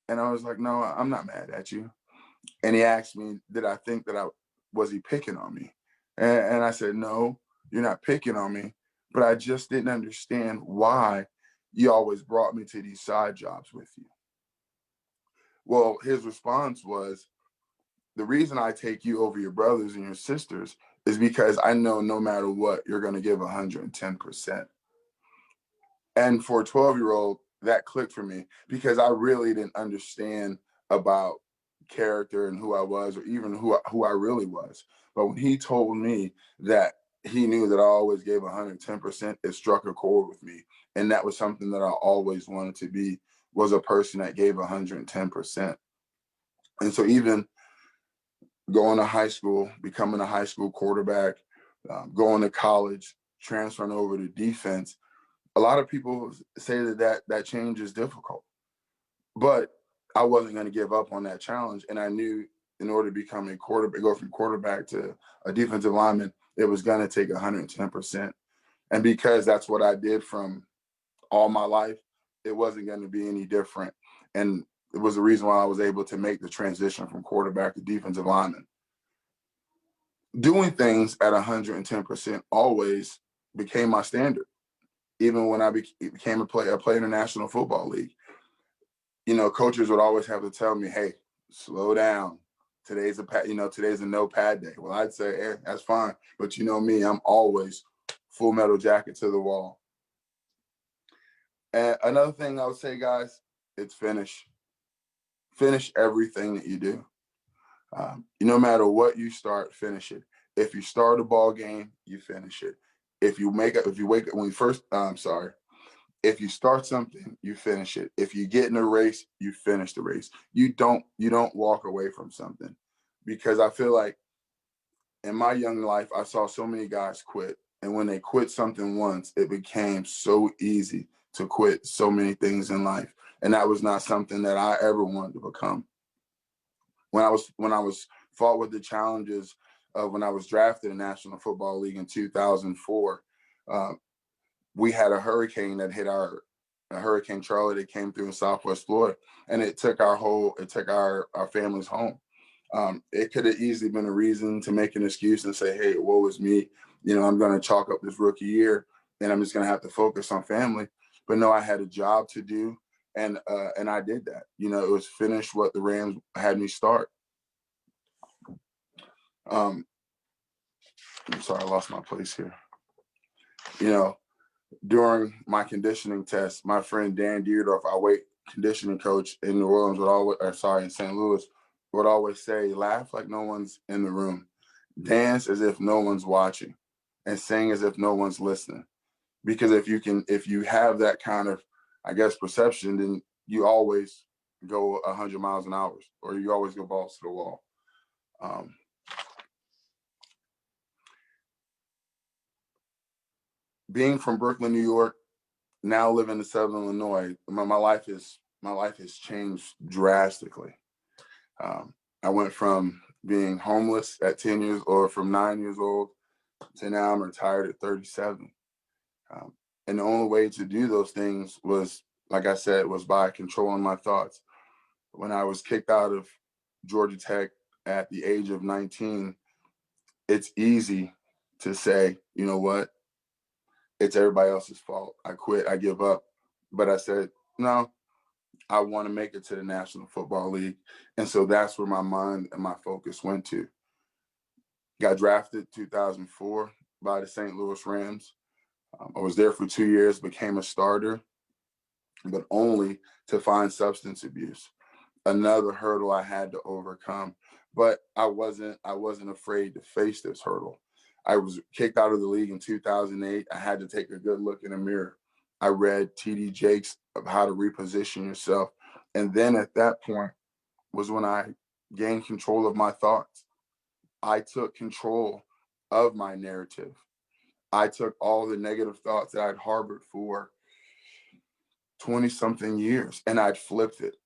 And I was like, no, I'm not mad at you. And he asked me, did I think that was he picking on me? And I said, no, you're not picking on me, but I just didn't understand why you always brought me to these side jobs with you. Well, his response was, the reason I take you over your brothers and your sisters is because I know no matter what, you're going to give 110%. And for a 12-year-old, that clicked for me because I really didn't understand about character and who I was, or even who I really was. But when he told me that he knew that I always gave 110%, it struck a chord with me. And that was something that I always wanted to be, was a person that gave 110%. And so even going to high school, becoming a high school quarterback, going to college, transferring over to defense, a lot of people say that change is difficult, but I wasn't going to give up on that challenge. And I knew in order to become a quarterback, go from quarterback to a defensive lineman, it was going to take 110%. And because that's what I did from all my life, it wasn't going to be any different. And it was the reason why I was able to make the transition from quarterback to defensive lineman. Doing things at 110% always became my standard. Even when I became a player in the National Football League, coaches would always have to tell me, "Hey, slow down. Today's a no pad day." Well, I'd say, "Hey, that's fine," but you know me, I'm always full metal jacket to the wall. And another thing I would say, guys, it's finish. Finish everything that you do. No matter what you start, finish it. If you start a ball game, you finish it. If you wake up when you first, if you start something, you finish it. If you get in a race, you finish the race. You don't walk away from something, because I feel like in my young life, I saw so many guys quit. And when they quit something once, it became so easy to quit so many things in life. And that was not something that I ever wanted to become. When I was fought with the challenges of when I was drafted in the National Football League in 2004, uh, we had a hurricane that hit a Hurricane Charlie that came through in Southwest Florida, and it took our family's home. It could have easily been a reason to make an excuse and say, "Hey, woe is me. I'm going to chalk up this rookie year, and I'm just going to have to focus on family." But no, I had a job to do, and I did that. It was finish what the Rams had me start. I'm sorry, I lost my place here. During my conditioning test, my friend Dan Deerdorf, our weight conditioning coach in New Orleans, in St. Louis, would always say, "Laugh like no one's in the room. Dance as if no one's watching, and sing as if no one's listening." Because if you have that kind of, I guess, perception, then you always go 100 miles an hour, or you always go balls to the wall. Being from Brooklyn, New York, now living in Southern Illinois, my life has changed drastically. I went from being homeless at 10 years, or from 9 years old, to now I'm retired at 37. And the only way to do those things was, like I said, was by controlling my thoughts. When I was kicked out of Georgia Tech at the age of 19, it's easy to say, you know what, it's everybody else's fault. I quit, I give up. But I said, no, I want to make it to the National Football League. And so that's where my mind and my focus went to. Got drafted 2004 by the St. Louis Rams. I was there for 2 years, became a starter, but only to find substance abuse. Another hurdle I had to overcome. But I wasn't afraid to face this hurdle. I was kicked out of the league in 2008. I had to take a good look in the mirror. I read T.D. Jakes of How to Reposition Yourself. And then at that point was when I gained control of my thoughts. I took control of my narrative. I took all the negative thoughts that I'd harbored for 20 something years, and I'd flipped it.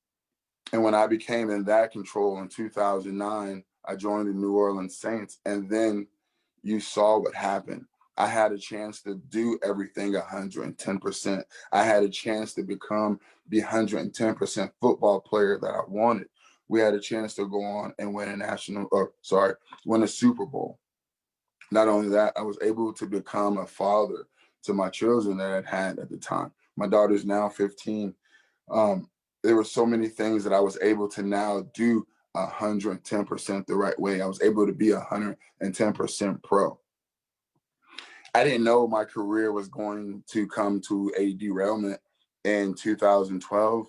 And when I became in that control in 2009, I joined the New Orleans Saints. And then you saw what happened. I had a chance to do everything 110%. I had a chance to become the 110% football player that I wanted. We had a chance to go on and win win a Super Bowl. Not only that, I was able to become a father to my children that I had at the time. My daughter's now 15. There were so many things that I was able to now do 110% the right way. I was able to be 110% pro. I didn't know my career was going to come to a derailment in 2012,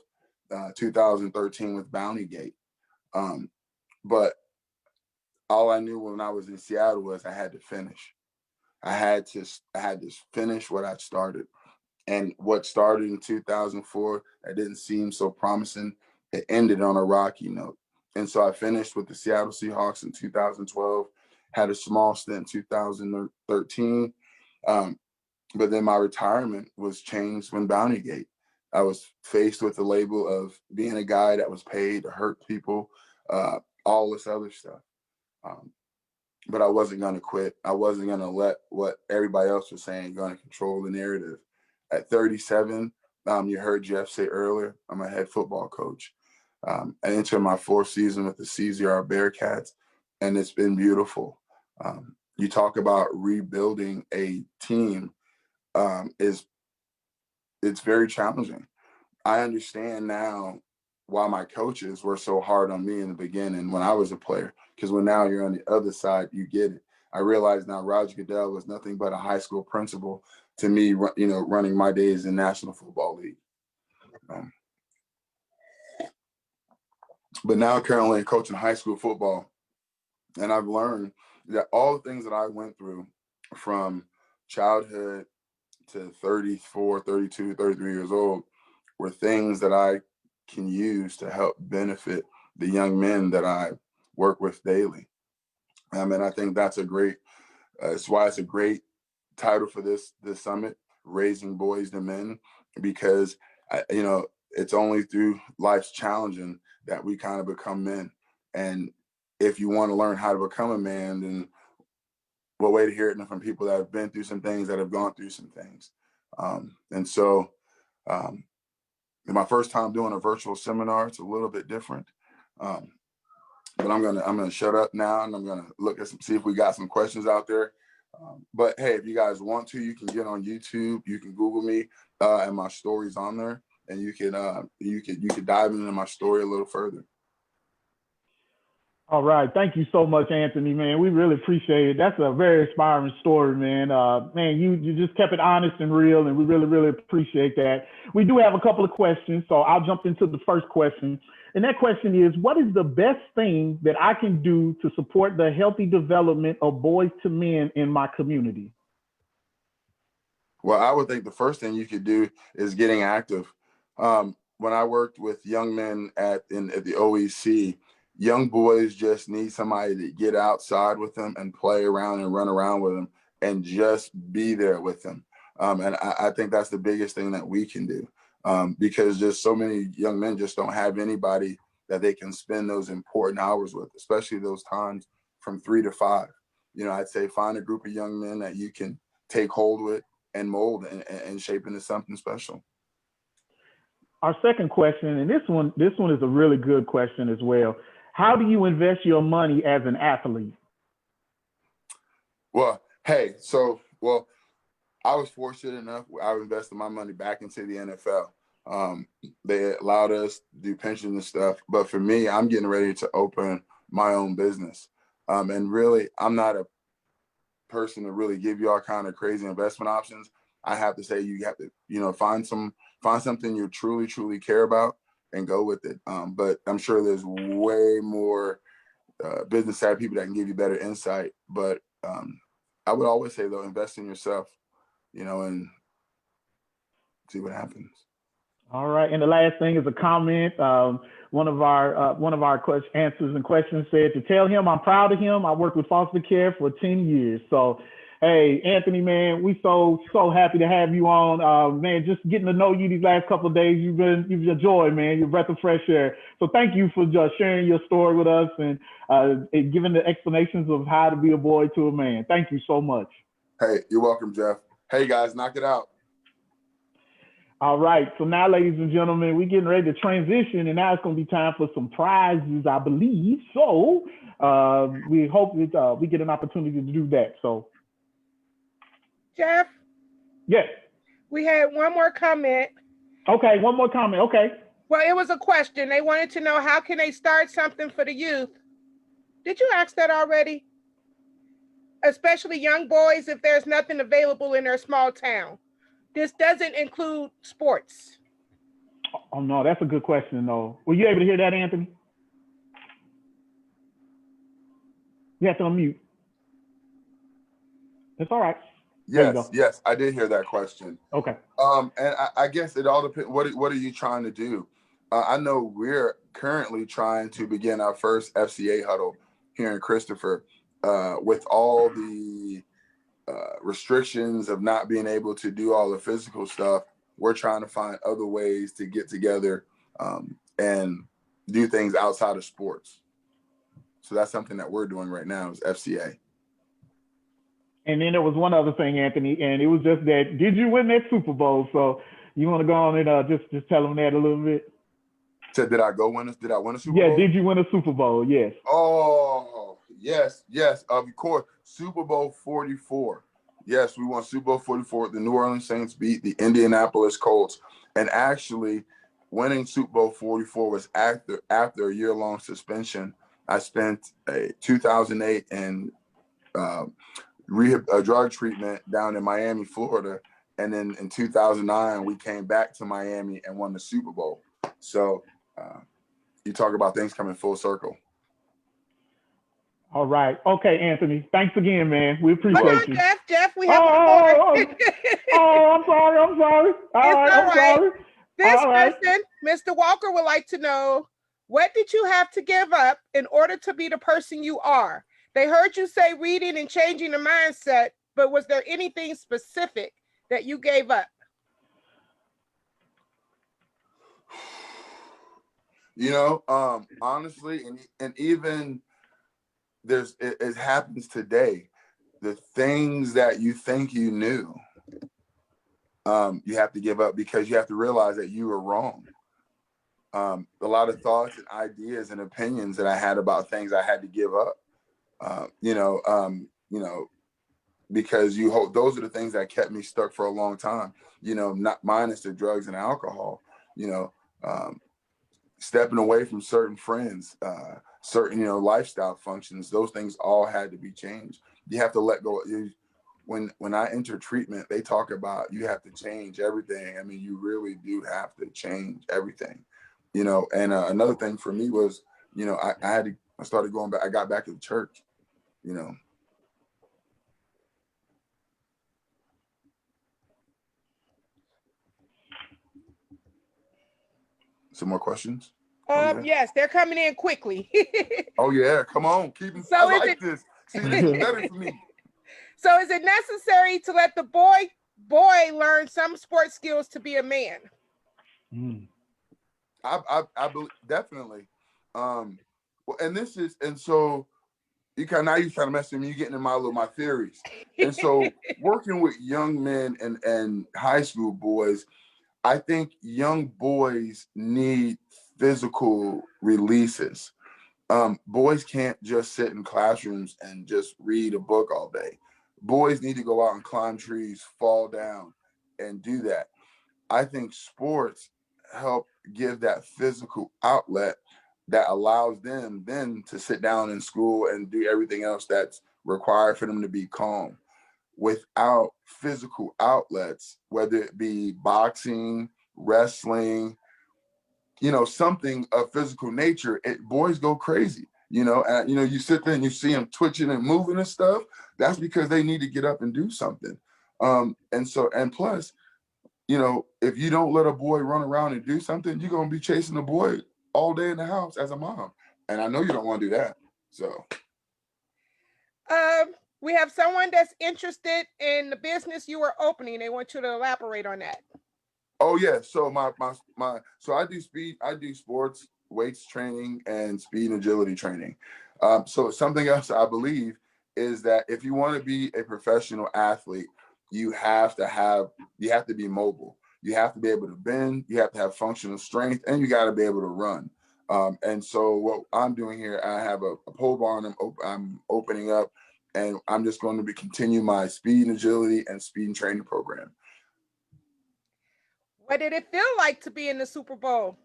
2013 with Bountygate. But all I knew when I was in Seattle was I had to finish. I had to finish what I started. And what started in 2004 that didn't seem so promising, it ended on a rocky note. And so I finished with the Seattle Seahawks in 2012, had a small stint in 2013. But then my retirement was changed when Bountygate. I was faced with the label of being a guy that was paid to hurt people, all this other stuff. But I wasn't going to quit. I wasn't going to let what everybody else was saying going to control the narrative. At 37, you heard Jeff say earlier, I'm a head football coach. I entered my 4th season with the CZR Bearcats, and it's been beautiful. You talk about rebuilding a team, it's very challenging. I understand now why my coaches were so hard on me in the beginning when I was a player, because when now you're on the other side, you get it. I realize now Roger Goodell was nothing but a high school principal to me, running my days in National Football League. But now currently coaching high school football, and I've learned that all the things that I went through from childhood to 34, 32, 33 years old were things that I can use to help benefit the young men that I work with daily. And I think that's a great, that's why it's a great title for this summit, Raising Boys to Men, because, it's only through life's challenging that we kind of become men. And if you want to learn how to become a man, then what way to hear it from people that have been through some things, that have gone through some things. And so my first time doing a virtual seminar, it's a little bit different. But I'm gonna shut up now, and I'm gonna look at see if we got some questions out there. But hey, if you guys want to, you can get on YouTube. You can Google me, and my story's on there, and you can dive into my story a little further. All right. Thank you so much, Anthony, man. We really appreciate it. That's a very inspiring story, man. Man, you just kept it honest and real, and we really, really appreciate that. We do have a couple of questions, so I'll jump into the first question. And that question is, what is the best thing that I can do to support the healthy development of boys to men in my community? Well, I would think the first thing you could do is getting active. When I worked with young men at the OEC, young boys just need somebody to get outside with them and play around and run around with them and just be there with them. And I think that's the biggest thing that we can do, because just so many young men just don't have anybody that they can spend those important hours with, especially those times from 3 to 5. I'd say find a group of young men that you can take hold with and mold and shape into something special. Our second question, and this one is a really good question as well. How do you invest your money as an athlete? Well, I was fortunate enough. I invested my money back into the NFL. They allowed us to do pensions and stuff. But for me, I'm getting ready to open my own business. And really, I'm not a person to really give you all kind of crazy investment options. I have to say you have to, find something you truly, truly care about and go with it. But I'm sure there's way more business savvy people that can give you better insight. But I would always say, though, invest in yourself, and see what happens. All right. And the last thing is a comment. One of our answers and questions said to tell him I'm proud of him. I worked with foster care for 10 years. So, hey, Anthony, man, we so happy to have you on. Man, just getting to know you these last couple of days, you've been a joy, man. You're a breath of fresh air. So thank you for just sharing your story with us and giving the explanations of how to be a boy to a man. Thank you so much. Hey, you're welcome, Jeff. Hey guys, knock it out. All right. So now, ladies and gentlemen, we're getting ready to transition, and now it's going to be time for some prizes, I believe. So we hope that we get an opportunity to do that. So, Jeff, yes. we had one more comment. Okay. One more comment. Okay. Well, it was a question. They wanted to know, how can they start something for the youth? Did you ask that already? Especially young boys, if there's nothing available in their small town. This doesn't include sports. Oh, no, that's a good question, though. Were you able to hear that, Anthony? You have to unmute. It's all right. Yes, I did hear that question. Okay. And I guess it all depends. What are you trying to do? I know we're currently trying to begin our first FCA huddle here in Christopher, with all the restrictions of not being able to do all the physical stuff. We're trying to find other ways to get together and do things outside of sports. So that's something that we're doing right now is FCA. And then there was one other thing, Anthony, and it was just that, did you win that Super Bowl? So you want to go on and just tell them that a little bit? So did I win a Super Bowl? Yeah, did you win a Super Bowl? Yes. Oh, yes, of course. Super Bowl 44. Yes, we won Super Bowl 44. The New Orleans Saints beat the Indianapolis Colts. And actually, winning Super Bowl 44 was after a year-long suspension. I spent 2008 in drug treatment down in Miami, Florida. And then in 2009, we came back to Miami and won the Super Bowl. So you talk about things coming full circle. All right. Okay, Anthony. Thanks again, man. We appreciate you. Jeff, we have more. I'm sorry. All right, I'm sorry. This person, Mr. Walker, would like to know, what did you have to give up in order to be the person you are? They heard you say reading and changing the mindset, but was there anything specific that you gave up? You know, honestly, and even it happens today. The things that you think you knew, you have to give up because you have to realize that you were wrong. A lot of thoughts and ideas and opinions that I had about things I had to give up. Because those are the things that kept me stuck for a long time. Not minus the drugs and alcohol. Stepping away from certain friends, certain lifestyle functions. Those things all had to be changed. You have to let go. When I enter treatment, they talk about you have to change everything. I mean, you really do have to change everything. And another thing for me was, I started going back. I got back to the church. Some more questions? Yes, they're coming in quickly. Oh yeah, come on, keep them. So I like this. See, this is better for me. So is it necessary to let the boy learn some sports skills to be a man? I believe definitely. Well, and so you kind of trying to mess with me. You getting in my theories, and so working with young men and high school boys, I think young boys need physical releases. Boys can't just sit in classrooms and just read a book all day. Boys need to go out and climb trees, fall down, and do that. I think sports help give that physical outlet that allows them then to sit down in school and do everything else that's required for them to be calm. Without physical outlets, whether it be boxing, wrestling, something of physical nature, boys go crazy. And you sit there and you see them twitching and moving and stuff. That's because they need to get up and do something. And plus, if you don't let a boy run around and do something, you're gonna be chasing a boy all day in the house as a mom. And I know you don't want to do that. So we have someone that's interested in the business you are opening. They want you to elaborate on that. Oh yeah. So so I do sports, weights training, and speed and agility training. So something else I believe is that if you want to be a professional athlete, you have to be mobile. You have to be able to bend, you have to have functional strength, and you got to be able to run. And so what I'm doing here, I have a pole barn I'm opening up, and I'm just going to be continue my speed and agility and speed and training program. What did it feel like to be in the Super Bowl?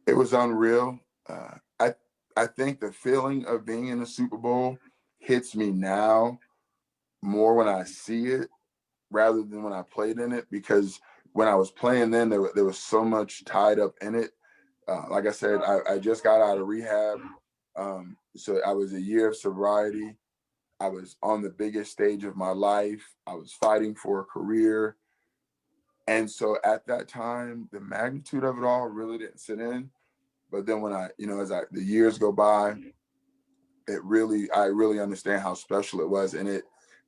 It was unreal. I think the feeling of being in the Super Bowl hits me now more when I see it rather than when I played in it, because when I was playing then, there was so much tied up in it. Like I said, I just got out of rehab. So I was a year of sobriety. I was on the biggest stage of my life. I was fighting for a career. And so at that time, the magnitude of it all really didn't sit in. But then when the years go by, I really understand how special it was. And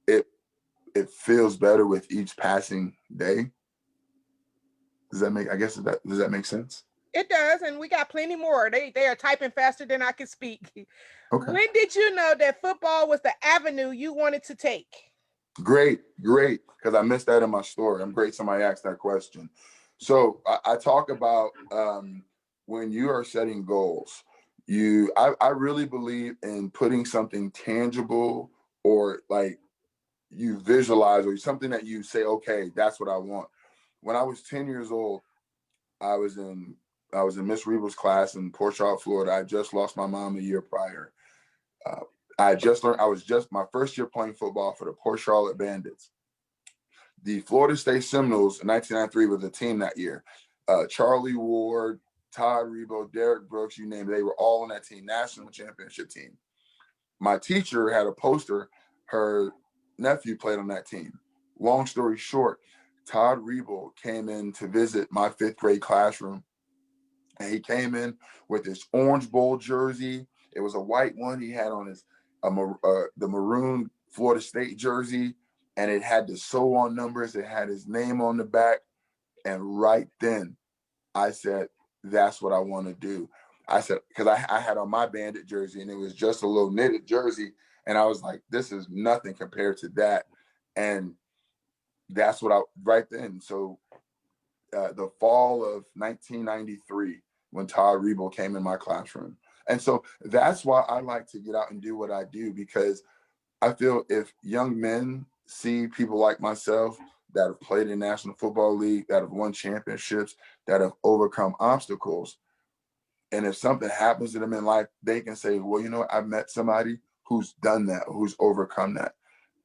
it feels better with each passing day. Does that make sense? It does, and we got plenty more. They are typing faster than I can speak. Okay. When did you know that football was the avenue you wanted to take? Great, because I missed that in my story. I'm great somebody asked that question. So I talk about when you are setting goals, I really believe in putting something tangible, or like you visualize, or something that you say, okay, that's what I want. When I was 10 years old, I was in Miss Rebel's class in Port Charlotte, Florida. I just lost my mom a year prior. I was just my first year playing football for the Port Charlotte Bandits. The Florida State Seminoles in 1993 was a team that year. Charlie Ward, Todd Rebo, Derek Brooks, you name it, they were all on that team, national championship team. My teacher had a poster. Her nephew played on that team. Long story short, Todd Rebo came in to visit my 5th grade classroom, and he came in with his Orange Bowl jersey. It was a white one. He had on the maroon Florida State jersey, and it had the sew on numbers. It had his name on the back. And right then, I said, that's what I want to do. I said, because I had on my Bandit jersey, and it was just a little knitted jersey. And I was like, this is nothing compared to that. And that's right then. So the fall of 1993, when Todd Rebo came in my classroom. And so that's why I like to get out and do what I do, because I feel if young men see people like myself that have played in National Football League, that have won championships, that have overcome obstacles, and if something happens to them in life, they can say, well, you know what? I've met somebody who's done that, who's overcome that.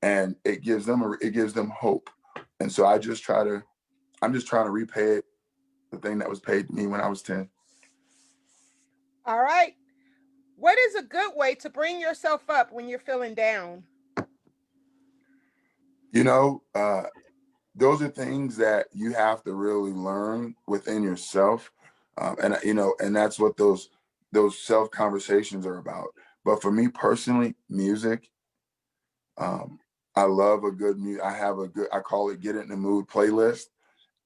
And it gives them hope. And so I'm just trying to repay it, the thing that was paid to me when I was 10. All right. What is a good way to bring yourself up when you're feeling down? Those are things that you have to really learn within yourself. And that's what those self conversations are about. But for me personally, music, I love a good music. I call it Get in the Mood playlist.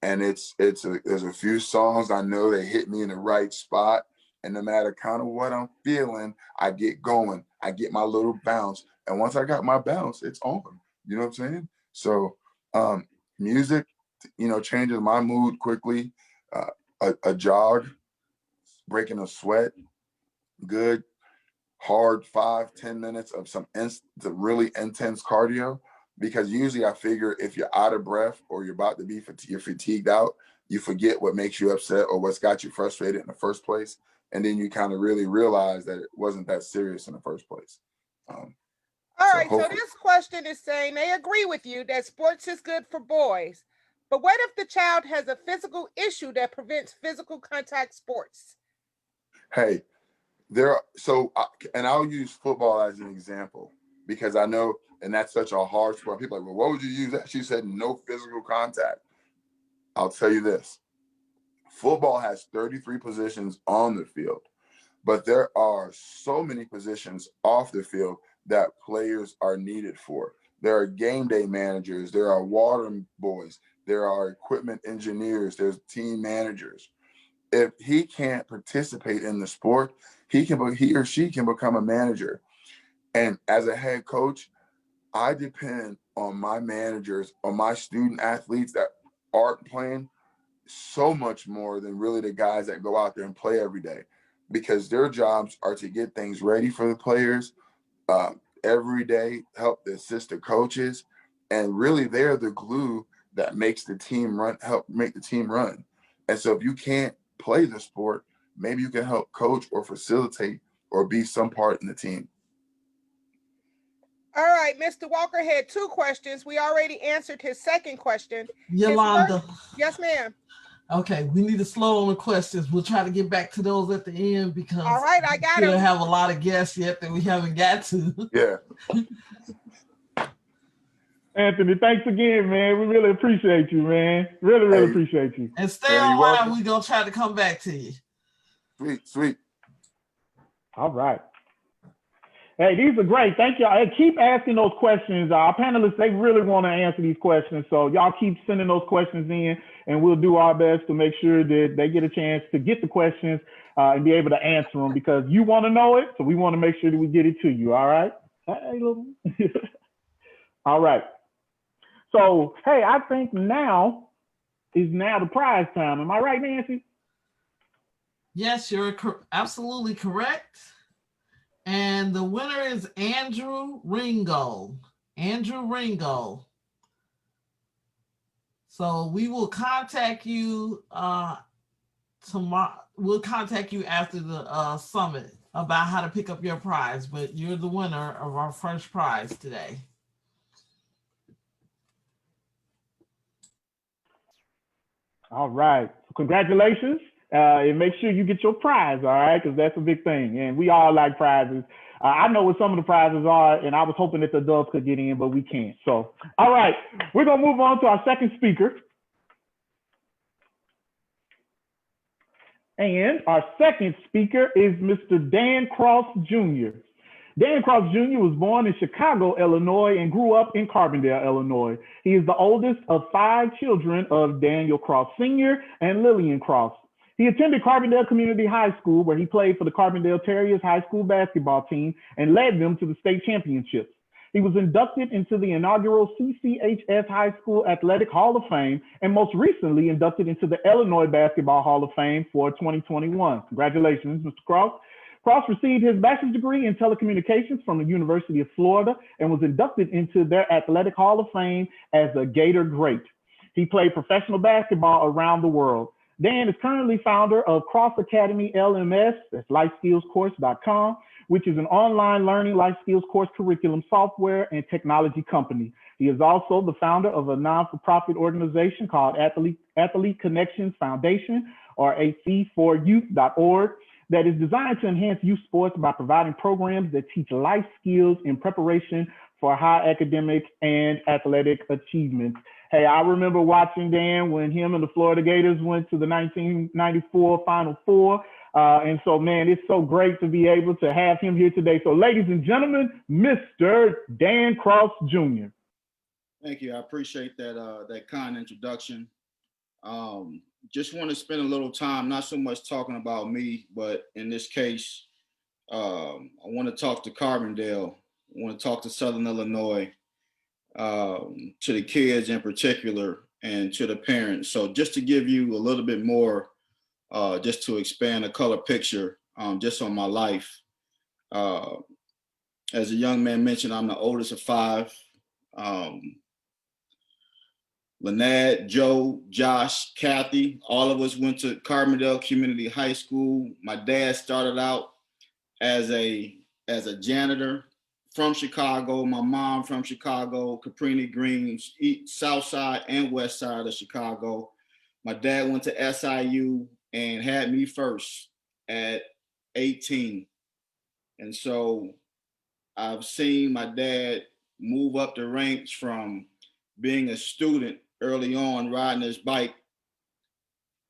And there's a few songs I know they hit me in the right spot. And no matter kind of what I'm feeling, I get going. I get my little bounce. And once I got my bounce, it's on. You know what I'm saying? So music, changes my mood quickly. A jog, breaking a sweat, good, hard 5-10 minutes of the really intense cardio. Because usually I figure if you're out of breath or you're about to be you're fatigued out, you forget what makes you upset or what's got you frustrated in the first place. And then you kind of really realize that it wasn't that serious in the first place. All So right. So hopefully, this question is saying they agree with you that sports is good for boys. But what if the child has a physical issue that prevents physical contact sports? hey, and I'll use football as an example because I know, and that's such a hard sport. People are like, well, what would you use that? She said no physical contact. I'll tell you this. Football has 33 positions on the field, but there are so many positions off the field that players are needed for. There are game day managers, there are water boys, there are equipment engineers, there's team managers. if he can't participate in the sport, he or she can become a manager. And as a head coach, I depend on my managers, on my student athletes that aren't playing so much more than really the guys that go out there and play every day, because their jobs are to get things ready for the players every day, help the assistant coaches, and really they're the glue that makes the team run, help make the team run. And so if you can't play the sport, maybe you can help coach or facilitate or be some part in the team. All right, Mr. Walker had 2 questions. We already answered his second question. Yolanda. Yes, ma'am. Okay, we need to slow on the questions. We'll try to get back to those at the end because all right, I got we them. have a lot of guests yet that we haven't got to. Yeah. Anthony, thanks again, man. We really appreciate you, man. Really appreciate you. And stay on while we're going to try to come back to you. Sweet. All right. Hey, these are great. Thank y'all. Hey, keep asking those questions. Our panelists, they really want to answer these questions. So y'all keep sending those questions in, and we'll do our best to make sure that they get a chance to get the questions and be able to answer them, because you want to know it. So we want to make sure that we get it to you. All right. Hey, all right. So, hey, I think now is the prize time. Am I right, Nancy? Yes, you're absolutely correct. And the winner is Andrew Ringo. So we will contact you tomorrow. We'll contact you after the summit about how to pick up your prize, but you're the winner of our first prize today. All right. Congratulations. And make sure you get your prize, all right? Because that's a big thing. And we all like prizes. I know what some of the prizes are, and I was hoping that the adults could get in, but we can't. So, all right. We're going to move on to our second speaker. And our second speaker is Mr. Dan Cross Jr. Dan Cross Jr. was born in Chicago, Illinois, and grew up in Carbondale, Illinois. He is the oldest of 5 children of Daniel Cross Sr. and Lillian Cross. He attended Carbondale Community High School, where he played for the Carbondale Terriers high school basketball team and led them to the state championships. He was inducted into the inaugural CCHS High School Athletic Hall of Fame, and most recently inducted into the Illinois Basketball Hall of Fame for 2021. Congratulations, Mr. Cross. Cross received his bachelor's degree in telecommunications from the University of Florida and was inducted into their Athletic Hall of Fame as a Gator Great. He played professional basketball around the world. Dan is currently founder of Cross Academy LMS, that's lifeskillscourse.com, which is an online learning life skills course curriculum software and technology company. He is also the founder of a non-for-profit organization called Athlete Connections Foundation, or AC4Youth.org, that is designed to enhance youth sports by providing programs that teach life skills in preparation for high academic and athletic achievements. Hey, I remember watching Dan when him and the Florida Gators went to the 1994 Final Four. And so, man, it's so great to be able to have him here today. So, ladies and gentlemen, Mr. Dan Cross Jr. Thank you. I appreciate that that kind introduction. Just want to spend a little time, not so much talking about me, but in this case, I want to talk to Carbondale. I want to talk to Southern Illinois, to the kids in particular, and to the parents. So just to give you a little bit more, just to expand a color picture, just on my life. As a young man mentioned, I'm the oldest of 5. Lynette, Joe, Josh, Kathy, all of us went to Carbondale Community High School. My dad started out as a janitor from Chicago. My mom from Chicago, Caprini Green, south side and west side of Chicago. My dad went to SIU and had me first at 18. And so I've seen my dad move up the ranks from being a student early on, riding his bike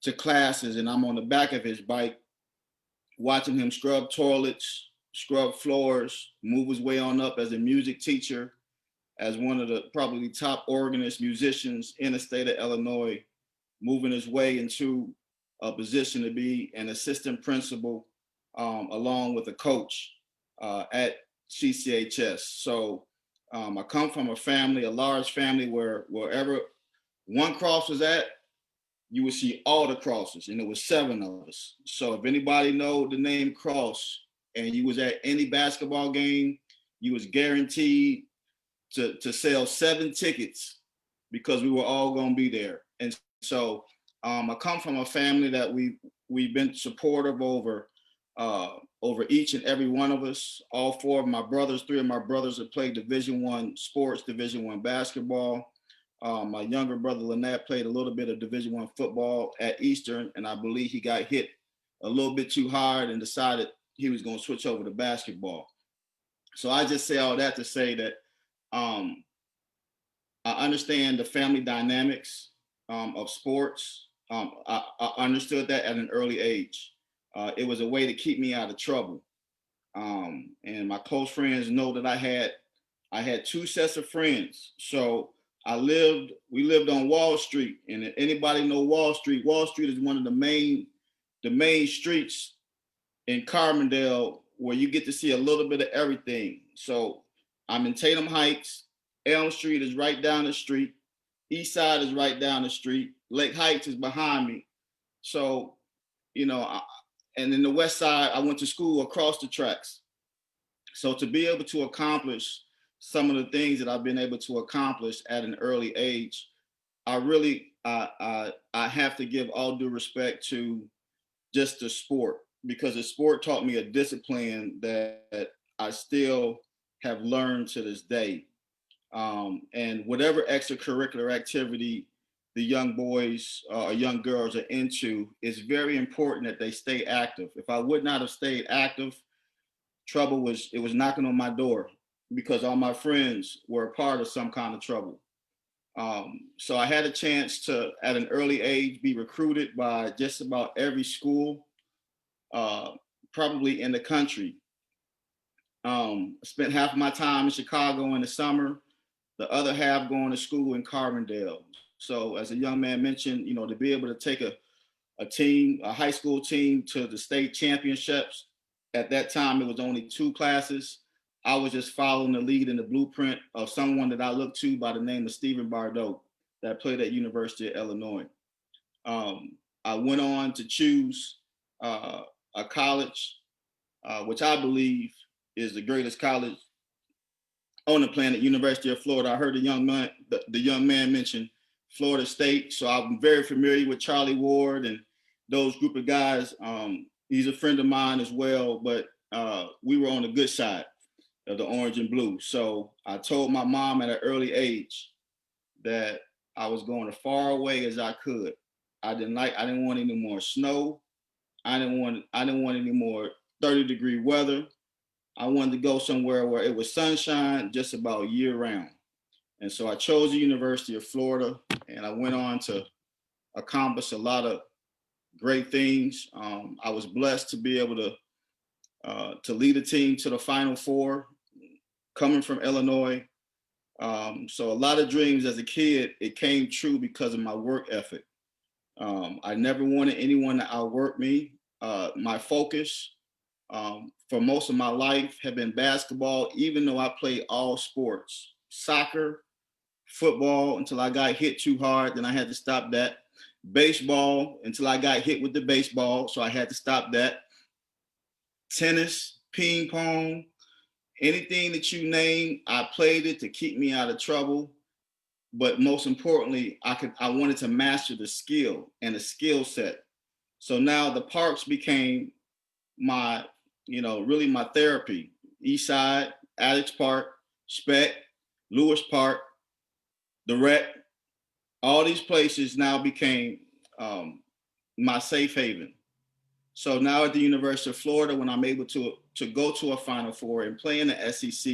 to classes, and I'm on the back of his bike, watching him scrub toilets, scrub floors, move his way on up as a music teacher, as one of the probably top organist musicians in the state of Illinois, moving his way into position to be an assistant principal, along with a coach at CCHS. So I come from a family, a large family, where wherever one cross was at, you would see all the crosses, and there was 7 of us. So if anybody know the name Cross and you was at any basketball game, you was guaranteed to sell 7 tickets because we were all going to be there. And so I come from a family that we've been supportive over each and every one of us. All 4 of my brothers, 3 of my brothers have played Division I sports, Division I basketball. My younger brother, Lynette, played a little bit of Division I football at Eastern, and I believe he got hit a little bit too hard and decided he was going to switch over to basketball. So I just say all that to say that I understand the family dynamics of sports. I understood that at an early age. It was a way to keep me out of trouble. And my close friends know that I had 2 sets of friends. So we lived on Wall Street, and if anybody know Wall Street is one of the main streets in Carbondale where you get to see a little bit of everything. So I'm in Tatum Heights. Elm Street is right down the street. East Side is right down the street. Lake Heights is behind me. So, and in the West Side, I went to school across the tracks. So to be able to accomplish some of the things that I've been able to accomplish at an early age, I really I have to give all due respect to just the sport, because the sport taught me a discipline that I still have learned to this day. And whatever extracurricular activity the young boys or young girls are into, it's very important that they stay active. If I would not have stayed active, it was knocking on my door, because all my friends were a part of some kind of trouble. So I had a chance to, at an early age, be recruited by just about every school, probably in the country. I spent half of my time in Chicago in the summer, the other half going to school in Carbondale. So as a young man mentioned, to be able to take a high school team to the state championships, at that time it was only 2 classes. I was just following the lead in the blueprint of someone that I looked to by the name of Stephen Bardot, that played at University of Illinois. I went on to choose a college, which I believe is the greatest college on the planet, University of Florida. I heard the young man mention Florida State, so I'm very familiar with Charlie Ward and those group of guys. He's a friend of mine as well, but we were on the good side of the orange and blue. So I told my mom at an early age that I was going as far away as I could. I didn't want any more snow. I didn't want any more 30-degree weather. I wanted to go somewhere where it was sunshine just about year round. And so I chose the University of Florida, and I went on to accomplish a lot of great things. I was blessed to be able to lead a team to the Final Four, coming from Illinois. So a lot of dreams as a kid, it came true because of my work ethic. I never wanted anyone to outwork me. My focus for most of my life had been basketball, even though I played all sports, soccer, football, until I got hit too hard, then I had to stop that. Baseball, until I got hit with the baseball, so I had to stop that. Tennis, ping pong, anything that you name, I played it to keep me out of trouble. But most importantly, I wanted to master the skill and the skill set. So now the parks became my, really my therapy. East Side, Alex Park, Speck, Lewis Park, the Rec, all these places now became my safe haven. So now at the University of Florida, when I'm able to go to a Final Four and play in the SEC,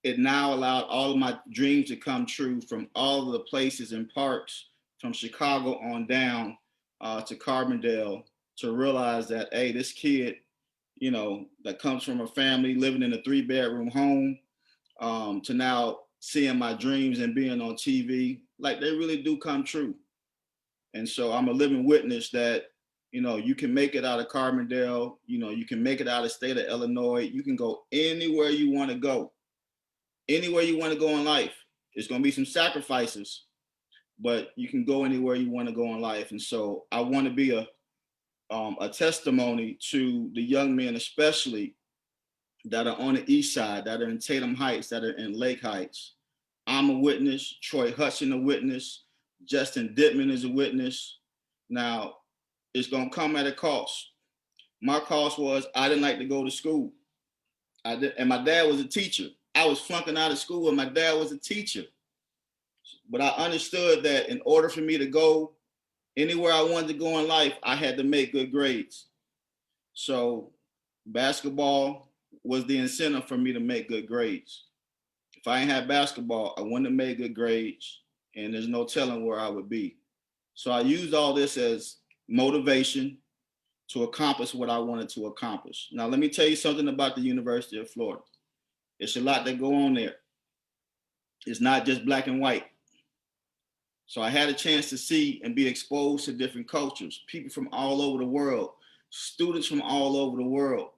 it now allowed all of my dreams to come true, from all of the places and parks from Chicago on down to Carbondale, to realize that, hey, this kid, that comes from a family living in a 3-bedroom home, to now seeing my dreams and being on TV, like, they really do come true. And so I'm a living witness that, you know, you can make it out of Carbondale, you know, you can make it out of the state of Illinois. You can go anywhere you want to go, anywhere you want to go in life. There's going to be some sacrifices, but you can go anywhere you want to go in life. And so I want to be a testimony to the young men, especially that are on the east side, that are in Tatum Heights, that are in Lake Heights. I'm a witness. Troy Hudson a witness. Justin Dittman is a witness. Now, it's going to come at a cost. My cost was I didn't like to go to school. And my dad was a teacher. I was flunking out of school and my dad was a teacher. But I understood that in order for me to go anywhere I wanted to go in life, I had to make good grades. So basketball was the incentive for me to make good grades. If I ain't had basketball, I wouldn't have made good grades, and there's no telling where I would be. So I used all this as motivation to accomplish what I wanted to accomplish. Now, let me tell you something about the University of Florida. It's a lot that go on there. It's not just black and white. So I had a chance to see and be exposed to different cultures, people from all over the world, students from all over the world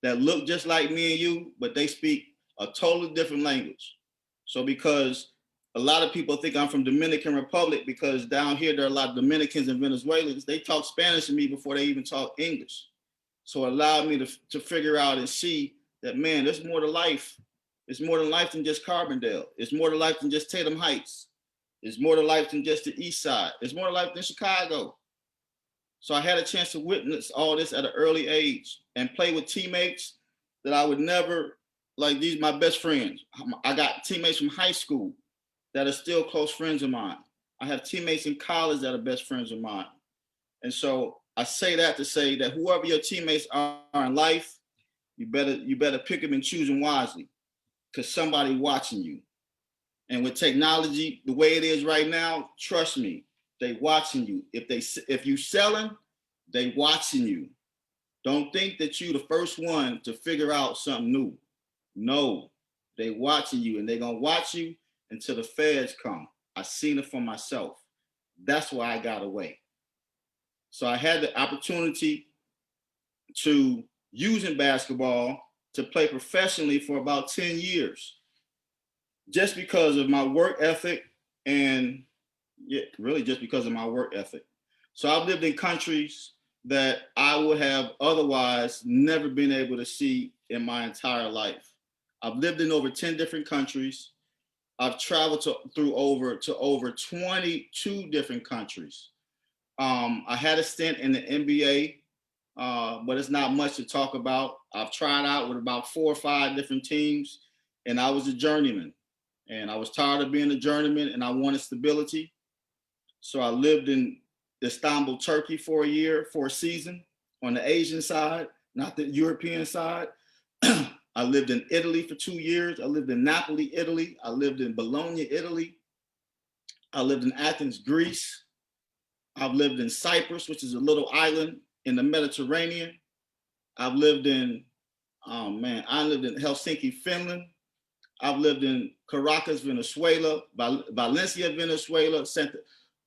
that look just like me and you, but they speak a totally different language. So because a lot of people think I'm from Dominican Republic, because down here there are a lot of Dominicans and Venezuelans, they talk Spanish to me before they even talk English. So it allowed me to figure out and see that, man, there's more to life. It's more to life than just Carbondale. It's more to life than just Tatum Heights. It's more to life than just the East Side. It's more to life than Chicago. So I had a chance to witness all this at an early age and play with teammates that I would never, like these, my best friends. I got teammates from high school that are still close friends of mine. I have teammates in college that are best friends of mine. And so I say that to say that whoever your teammates are in life, you better pick them and choose them wisely, because somebody watching you. And with technology the way it is right now, trust me, they watching you. If you selling, they watching you. Don't think that you the first one to figure out something new. No, they watching you, and they're gonna watch you until the feds come. I seen it for myself. That's why I got away. So I had the opportunity to using basketball to play professionally for about 10 years. Just because of my work ethic, and really just because of my work ethic. So I've lived in countries that I would have otherwise never been able to see in my entire life. I've lived in over 10 different countries. I've traveled to over 22 different countries. I had a stint in the NBA, but it's not much to talk about. I've tried out with about 4 or 5 different teams, and I was a journeyman. And I was tired of being a journeyman, and I wanted stability. So I lived in Istanbul, Turkey for a season on the Asian side, not the European side. I lived in Italy for 2 years. I lived in Napoli, Italy. I lived in Bologna, Italy. I lived in Athens, Greece. I've lived in Cyprus, which is a little island in the Mediterranean. I've lived in, I lived in Helsinki, Finland. I've lived in Caracas, Venezuela, Valencia, Venezuela,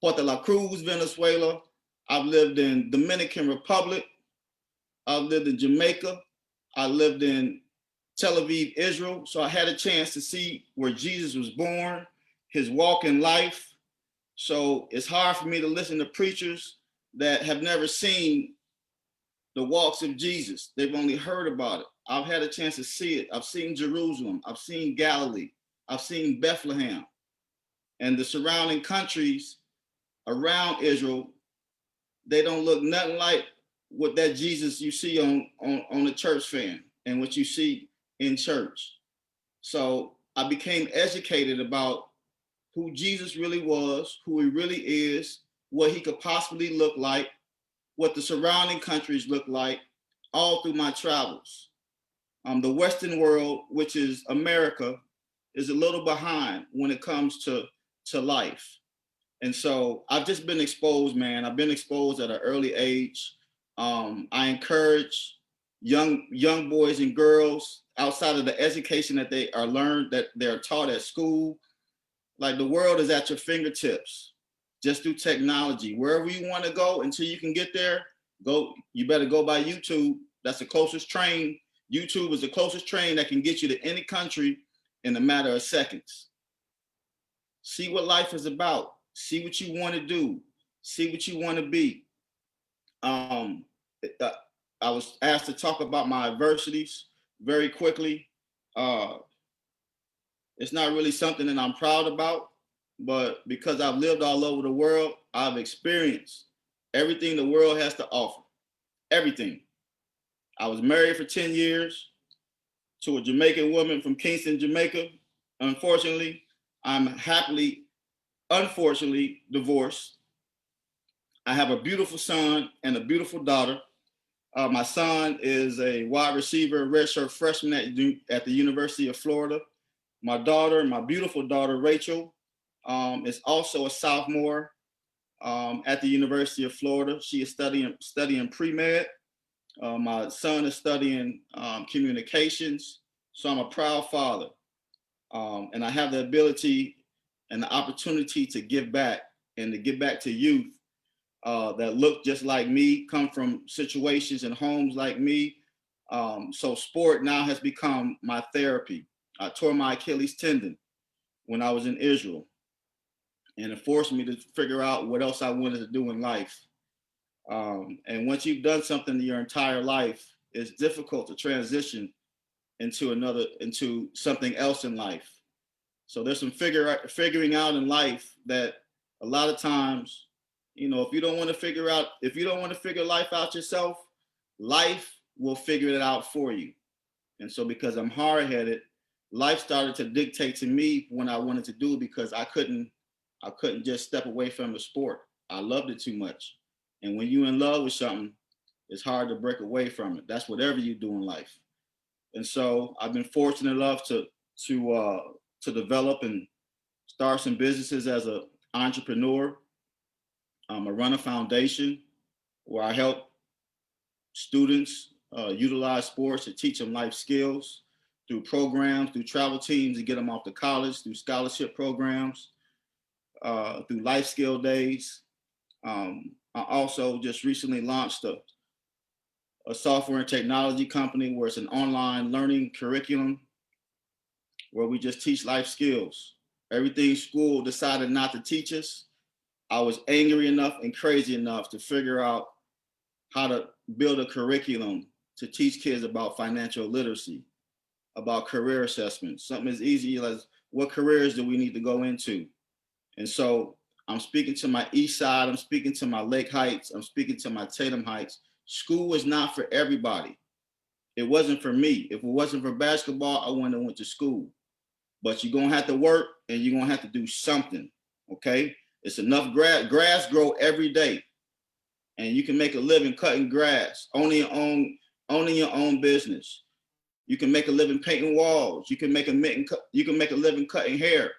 Puerto La Cruz, Venezuela. I've lived in Dominican Republic. I've lived in Jamaica. I lived in Tel Aviv, Israel. So I had a chance to see where Jesus was born, his walk in life. So it's hard for me to listen to preachers that have never seen the walks of Jesus. They've only heard about it. I've had a chance to see it. I've seen Jerusalem. I've seen Galilee. I've seen Bethlehem. And the surrounding countries around Israel, they don't look nothing like what that Jesus you see on the church fan and what you see in church. So I became educated about who Jesus really was, who he really is, what he could possibly look like, what the surrounding countries look like, all through my travels. The Western world, which is America, is a little behind when it comes to life. And so I've just been exposed, man. I've been exposed at an early age. I encourage young boys and girls outside of the education that they are learned, that they're taught at school. Like, the world is at your fingertips. just through technology. Wherever you want to go, until you can get there, you better go by YouTube. That's the closest train. YouTube is the closest train that can get you to any country in a matter of seconds. See what life is about. See what you want to do. See what you want to be. I was asked to talk about my adversities very quickly. It's not really something that I'm proud about, but because I've lived all over the world, I've experienced everything the world has to offer. Everything. I was married for 10 years to a Jamaican woman from Kingston, Jamaica. Unfortunately, I'm unfortunately divorced. I have a beautiful son and a beautiful daughter. My son is a wide receiver, redshirt freshman at the University of Florida. My daughter, my beautiful daughter, Rachel, is also a sophomore at the University of Florida. She is studying pre-med. My son is studying communications. So I'm a proud father. And I have the ability and the opportunity to give back and to give back to youth that look just like me, come from situations and homes like me. So sport now has become my therapy. I tore my Achilles tendon when I was in Israel, and it forced me to figure out what else I wanted to do in life. And once you've done something your entire life, it's difficult to transition into something else in life. So there's some figuring out in life that a lot of times, if you don't want to figure life out yourself, life will figure it out for you. And so because I'm hard-headed, life started to dictate to me when I wanted to do it, because I couldn't just step away from the sport. I loved it too much. And when you're in love with something, it's hard to break away from it. That's whatever you do in life. And so I've been fortunate enough to develop and start some businesses as an entrepreneur. I run a foundation where I help students utilize sports to teach them life skills through programs, through travel teams to get them off to college, through scholarship programs, through life skill days. I also just recently launched a software and technology company where it's an online learning curriculum where we just teach life skills. Everything school decided not to teach us, I was angry enough and crazy enough to figure out how to build a curriculum to teach kids about financial literacy, about career assessment, something as easy as what careers do we need to go into. And so I'm speaking to my East Side, I'm speaking to my Lake Heights, I'm speaking to my Tatum Heights. School is not for everybody. It wasn't for me. If it wasn't for basketball, I wouldn't have went to school. But you're gonna have to work and you're gonna have to do something, okay? It's enough grass grow every day. And you can make a living cutting grass, owning your own business. You can make a living painting walls. You can make a living cutting hair.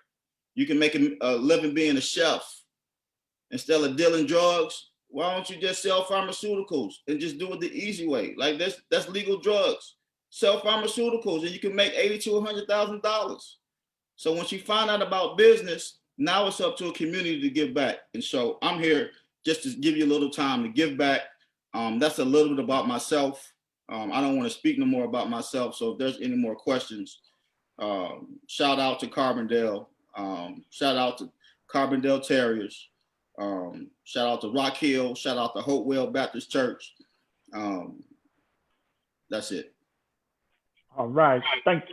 You can make a living being a chef. Instead of dealing drugs, why don't you just sell pharmaceuticals and just do it the easy way? Like that's legal drugs. Sell pharmaceuticals and you can make $80,000 to $100,000. So once you find out about business, now it's up to a community to give back. And so I'm here just to give you a little time to give back. That's a little bit about myself. I don't want to speak no more about myself. So if there's any more questions, shout out to Carbondale. Shout out to Carbondale Terriers. Shout out to Rock Hill. Shout out to Hopewell Baptist Church. That's it. All right. Thank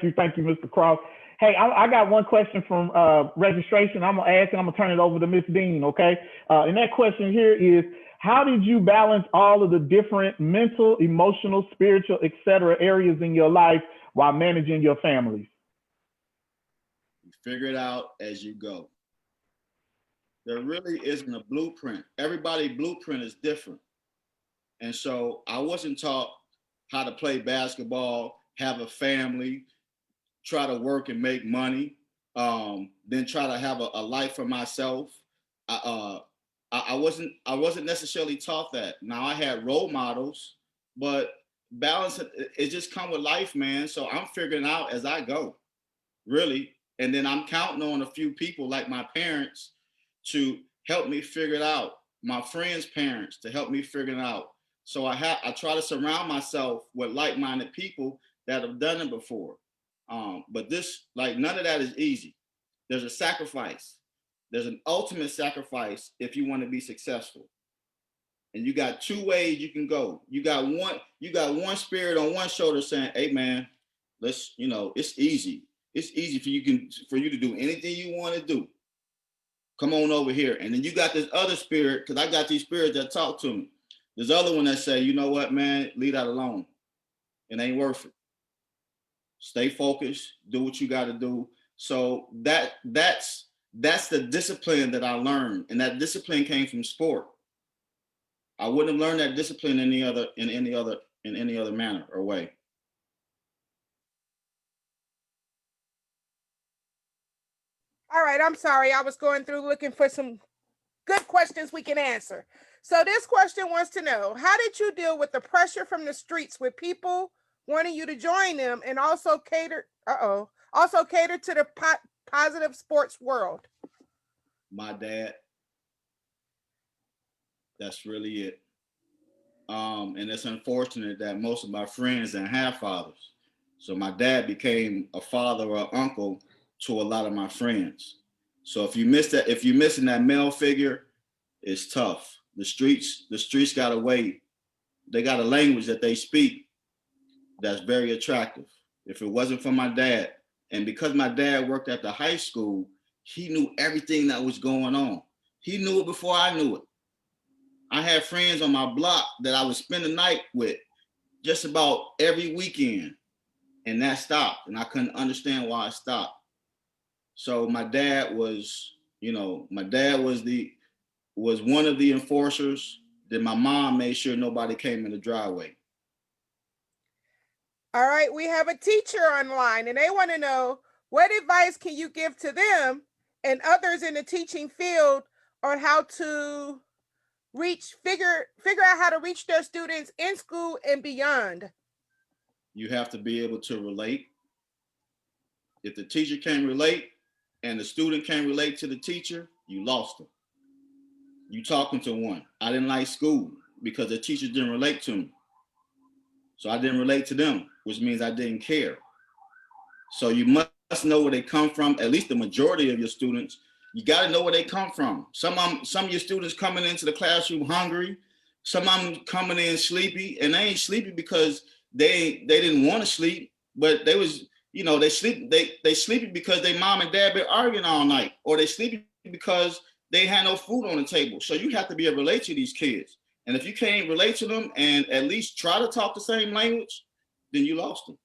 you, Mr. Cross. Hey, I got one question from registration. I'm gonna ask and I'm gonna turn it over to Ms. Dean, okay? And that question here is, how did you balance all of the different mental, emotional, spiritual, etc. areas in your life while managing your families? You figure it out as you go. There really isn't a blueprint. Everybody's blueprint is different. And so I wasn't taught how to play basketball, have a family, try to work and make money, then try to have a life for myself. I wasn't necessarily taught that. Now I had role models, but balance, it just come with life, man. So I'm figuring out as I go, really. And then I'm counting on a few people like my parents to help me figure it out. My friends' parents to help me figure it out. So I try to surround myself with like-minded people that have done it before. But this, like, none of that is easy. There's a sacrifice. There's an ultimate sacrifice if you want to be successful. And you got two ways you can go. You got one spirit on one shoulder saying, hey man, let's, it's easy. It's easy for you to do anything you want to do. Come on over here. And then you got this other spirit, because I got these spirits that talk to me. There's other one that say, you know what, man, leave that alone. It ain't worth it. Stay focused, do what you got to do. So that's the discipline that I learned. And that discipline came from sport. I wouldn't have learned that discipline in any other manner or way. All right, I'm sorry. I was going through looking for some good questions we can answer. So this question wants to know, how did you deal with the pressure from the streets with people wanting you to join them and also cater to the positive sports world? My dad. That's really it. And it's unfortunate that most of my friends didn't have fathers. So my dad became a father or uncle to a lot of my friends. So if you're missing that male figure, it's tough. The streets got a way. They got a language that they speak that's very attractive. If it wasn't for my dad, and because my dad worked at the high school, he knew everything that was going on. He knew it before I knew it. I had friends on my block that I would spend the night with just about every weekend, and that stopped, and I couldn't understand why it stopped. So my dad was one of the enforcers. Then my mom made sure nobody came in the driveway. All right, we have a teacher online, and they want to know, what advice can you give to them and others in the teaching field on how to figure out how to reach their students in school and beyond? You have to be able to relate. If the teacher can't relate and the student can't relate to the teacher, you lost them. You talking to one. I didn't like school because the teachers didn't relate to me. So I didn't relate to them, which means I didn't care. So you must know where they come from. At least the majority of your students, you got to know where they come from. Some of your students coming into the classroom hungry. Some of them coming in sleepy, and they ain't sleepy because they didn't want to sleep, but they was, they sleepy because their mom and dad been arguing all night, or they sleepy because they had no food on the table. So you have to be able to relate to these kids. And if you can't relate to them and at least try to talk the same language, then you lost them.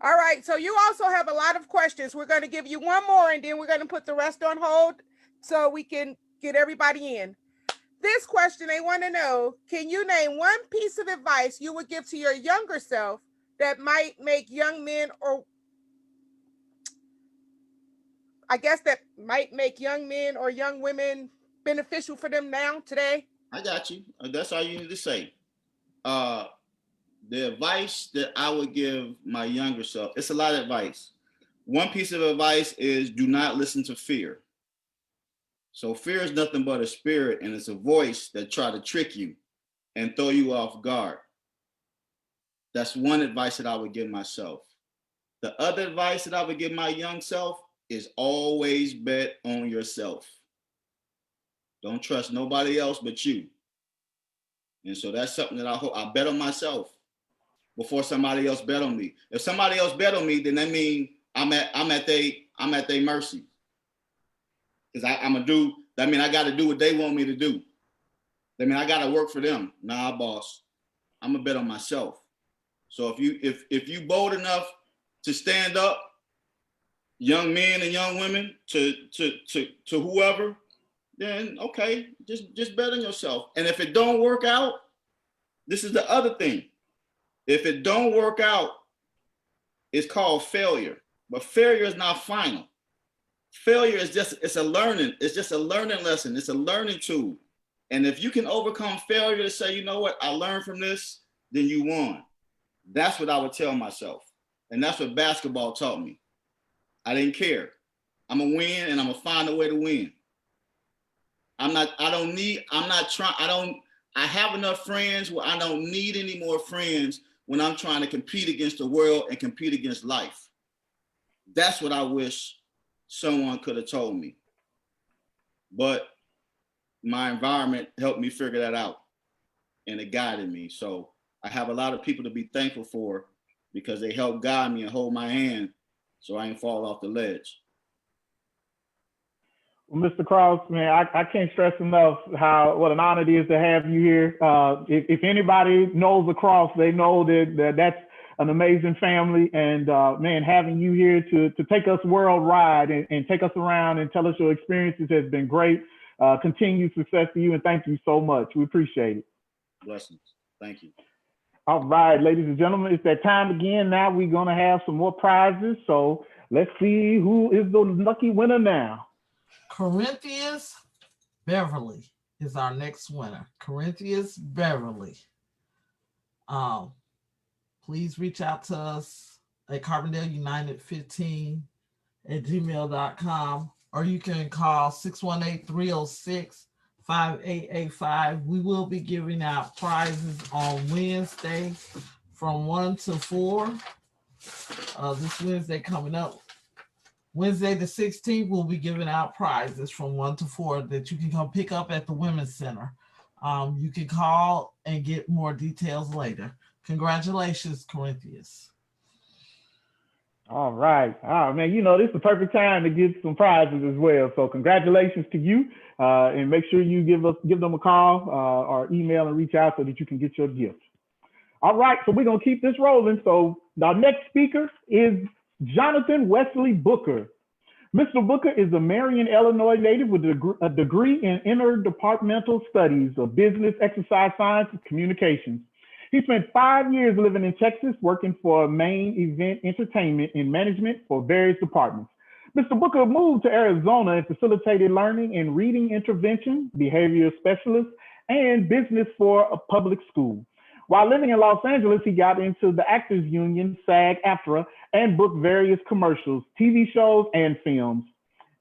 All right, so you also have a lot of questions. We're going to give you one more, and then we're going to put the rest on hold so we can get everybody in. This question, they want to know, can you name one piece of advice you would give to your younger self that might make young men or young women beneficial for them now, today? I got you. That's all you need to say. The advice that I would give my younger self, it's a lot of advice. One piece of advice is do not listen to fear. So fear is nothing but a spirit, and it's a voice that try to trick you and throw you off guard. That's one advice that I would give myself. The other advice that I would give my young self is always bet on yourself. Don't trust nobody else but you. And so that's something that I bet on myself before somebody else bet on me. If somebody else bet on me, then that means I'm at their mercy. Because that mean I got to do what they want me to do. That mean I got to work for them. Nah, boss, I'm gonna bet on myself. So if you bold enough to stand up, young men and young women, to whoever, then okay, just bet on yourself. And if it don't work out, this is the other thing. If it don't work out, it's called failure. But failure is not final. Failure is it's a learning lesson. It's a learning tool. And if you can overcome failure to say, you know what, I learned from this, then you won. That's what I would tell myself. And that's what basketball taught me. I didn't care. I'm gonna win, and I'm gonna find a way to win. I'm I have enough friends where I don't need any more friends when I'm trying to compete against the world and compete against life. That's what I wish someone could have told me. But my environment helped me figure that out, and it guided me. So I have a lot of people to be thankful for because they helped guide me and hold my hand so I ain't fall off the ledge. Well, Mr. Cross, man, I can't stress enough what an honor it is to have you here. If anybody knows the Cross, they know that that's an amazing family. And man, having you here to take us worldwide and take us around and tell us your experiences has been great. Continued success to you, and thank you so much. We appreciate it. Blessings. Thank you. All right, ladies and gentlemen, it's that time again. Now we're going to have some more prizes. So let's see who is the lucky winner now. Corinthians Beverly is our next winner. Corinthians Beverly. Please reach out to us at CarbondaleUnited15@gmail.com, or you can call 618-306-5885. We will be giving out prizes on Wednesday from 1 to 4. This Wednesday coming up, Wednesday the 16th, we'll be giving out prizes from 1 to 4 that you can come pick up at the Women's Center. You can call and get more details later. Congratulations, Corinthians. All right. Oh, man, this is the perfect time to get some prizes as well. So congratulations to you. And make sure you give them a call or email and reach out so that you can get your gift. All right. So we're going to keep this rolling. So our next speaker is Jonathan Wesley Booker. Mr. Booker is a Marion, Illinois native with a degree in interdepartmental studies of business, exercise science, and communications. He spent 5 years living in Texas, working for Main Event Entertainment in management for various departments. Mr. Booker moved to Arizona and facilitated learning in reading intervention, behavior specialist, and business for a public school. While living in Los Angeles, he got into the Actors Union, SAG-AFTRA, and booked various commercials, TV shows, and films.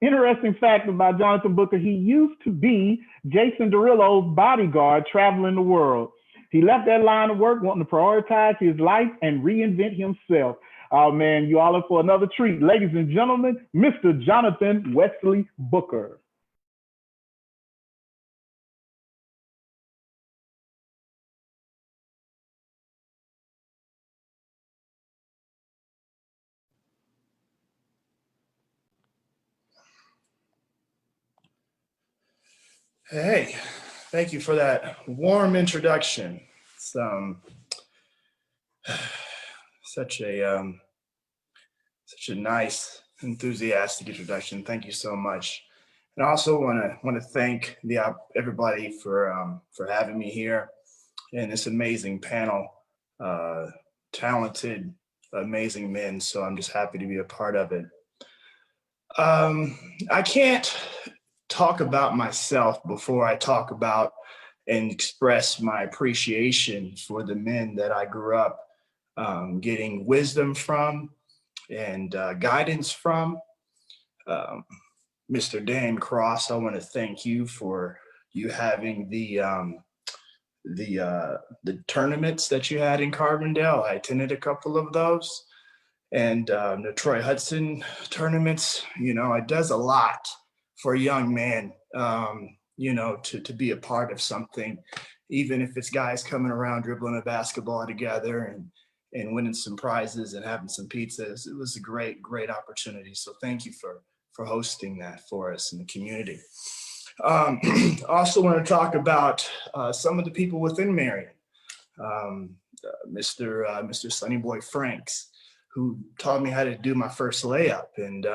Interesting fact about Jonathan Booker, he used to be Jason Derulo's bodyguard traveling the world. He left that line of work wanting to prioritize his life and reinvent himself. Oh man, you all are for another treat. Ladies and gentlemen, Mr. Jonathan Wesley Booker. Hey, thank you for that warm introduction. It's such a nice, enthusiastic introduction. Thank you so much. And I also want to thank everybody for having me here and this amazing panel, talented, amazing men. So I'm just happy to be a part of it. I can't talk about myself before I talk about and express my appreciation for the men that I grew up getting wisdom from and guidance from. Mr. Dan Cross, I want to thank you for you having the tournaments that you had in Carbondale. I attended a couple of those, and the Troy Hudson tournaments. It does a lot for a young man, to be a part of something, even if it's guys coming around dribbling a basketball together and winning some prizes and having some pizzas. It was a great, great opportunity. So thank you for hosting that for us in the community. Also want to talk about some of the people within Marion. Mr. Sonny Boy Franks, who taught me how to do my first layup, and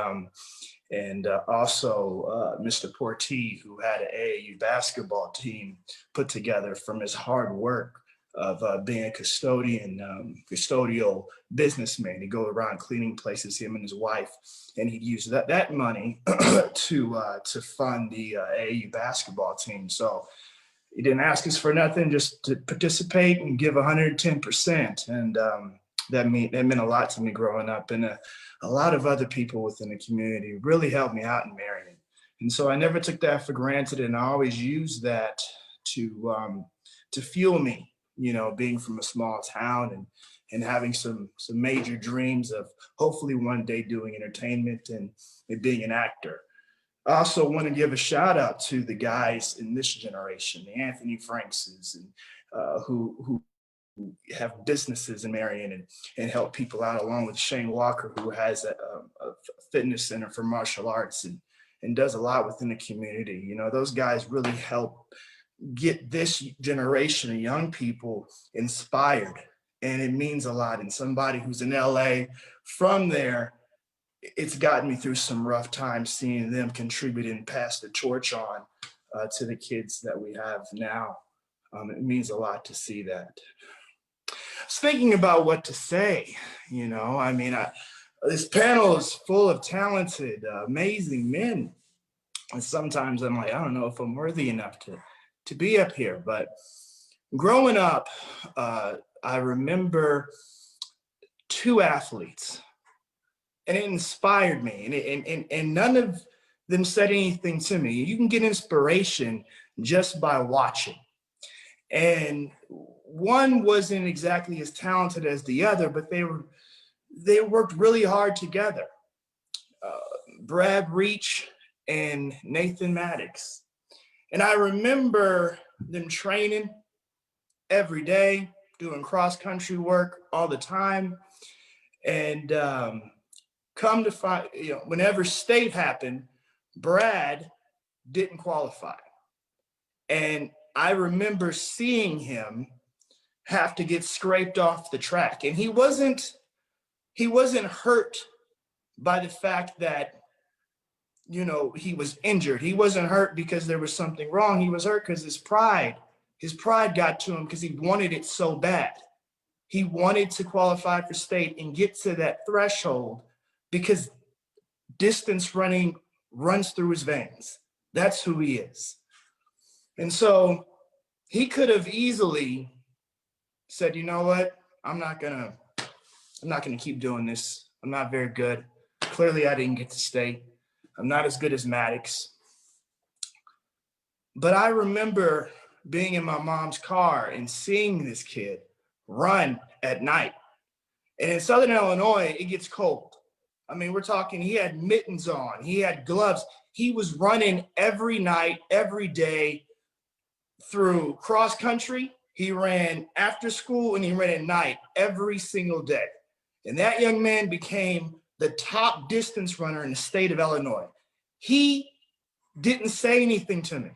also Mr. Portee, who had an AAU basketball team put together from his hard work of being a custodial businessman. He'd go around cleaning places, him and his wife, and he'd use that money to fund the AAU basketball team. So he didn't ask us for nothing, just to participate and give 110%. And that meant a lot to me growing up. And a lot of other people within the community really helped me out in Marion. And so I never took that for granted, and I always used that to fuel me, you know, being from a small town and having some major dreams of hopefully one day doing entertainment and being an actor. I also want to give a shout out to the guys in this generation, the Anthony Frankses, and who have businesses in Marion and help people out, along with Shane Walker, who has a fitness center for martial arts and does a lot within the community. You know, those guys really help get this generation of young people inspired, and it means a lot. And somebody who's in LA from there, it's gotten me through some rough times seeing them contribute and pass the torch on to the kids that we have now. It means a lot to see that. I was thinking about what to say, you know, I mean, this panel is full of talented, amazing men. And sometimes I'm like, I don't know if I'm worthy enough to be up here. But growing up, I remember two athletes, and it inspired me. And none of them said anything to me. You can get inspiration just by watching. And one wasn't exactly as talented as the other, but they worked really hard together. Brad Reach and Nathan Maddox. And I remember them training every day, doing cross-country work all the time. And come to find, you know, whenever state happened, Brad didn't qualify. And I remember seeing him have to get scraped off the track. And he wasn't hurt by the fact that, you know, he was injured. He wasn't hurt because there was something wrong. He was hurt because his pride got to him because he wanted it so bad. He wanted to qualify for state and get to that threshold because distance running runs through his veins. That's who he is. And so he could have easily said, you know what, I'm not gonna keep doing this. I'm not very good. Clearly I didn't get to state. I'm not as good as Maddox. But I remember being in my mom's car and seeing this kid run at night. And in Southern Illinois, it gets cold. I mean, we're talking, he had mittens on, he had gloves. He was running every night, every day through cross country. He ran after school and he ran at night every single day. And that young man became the top distance runner in the state of Illinois. He didn't say anything to me.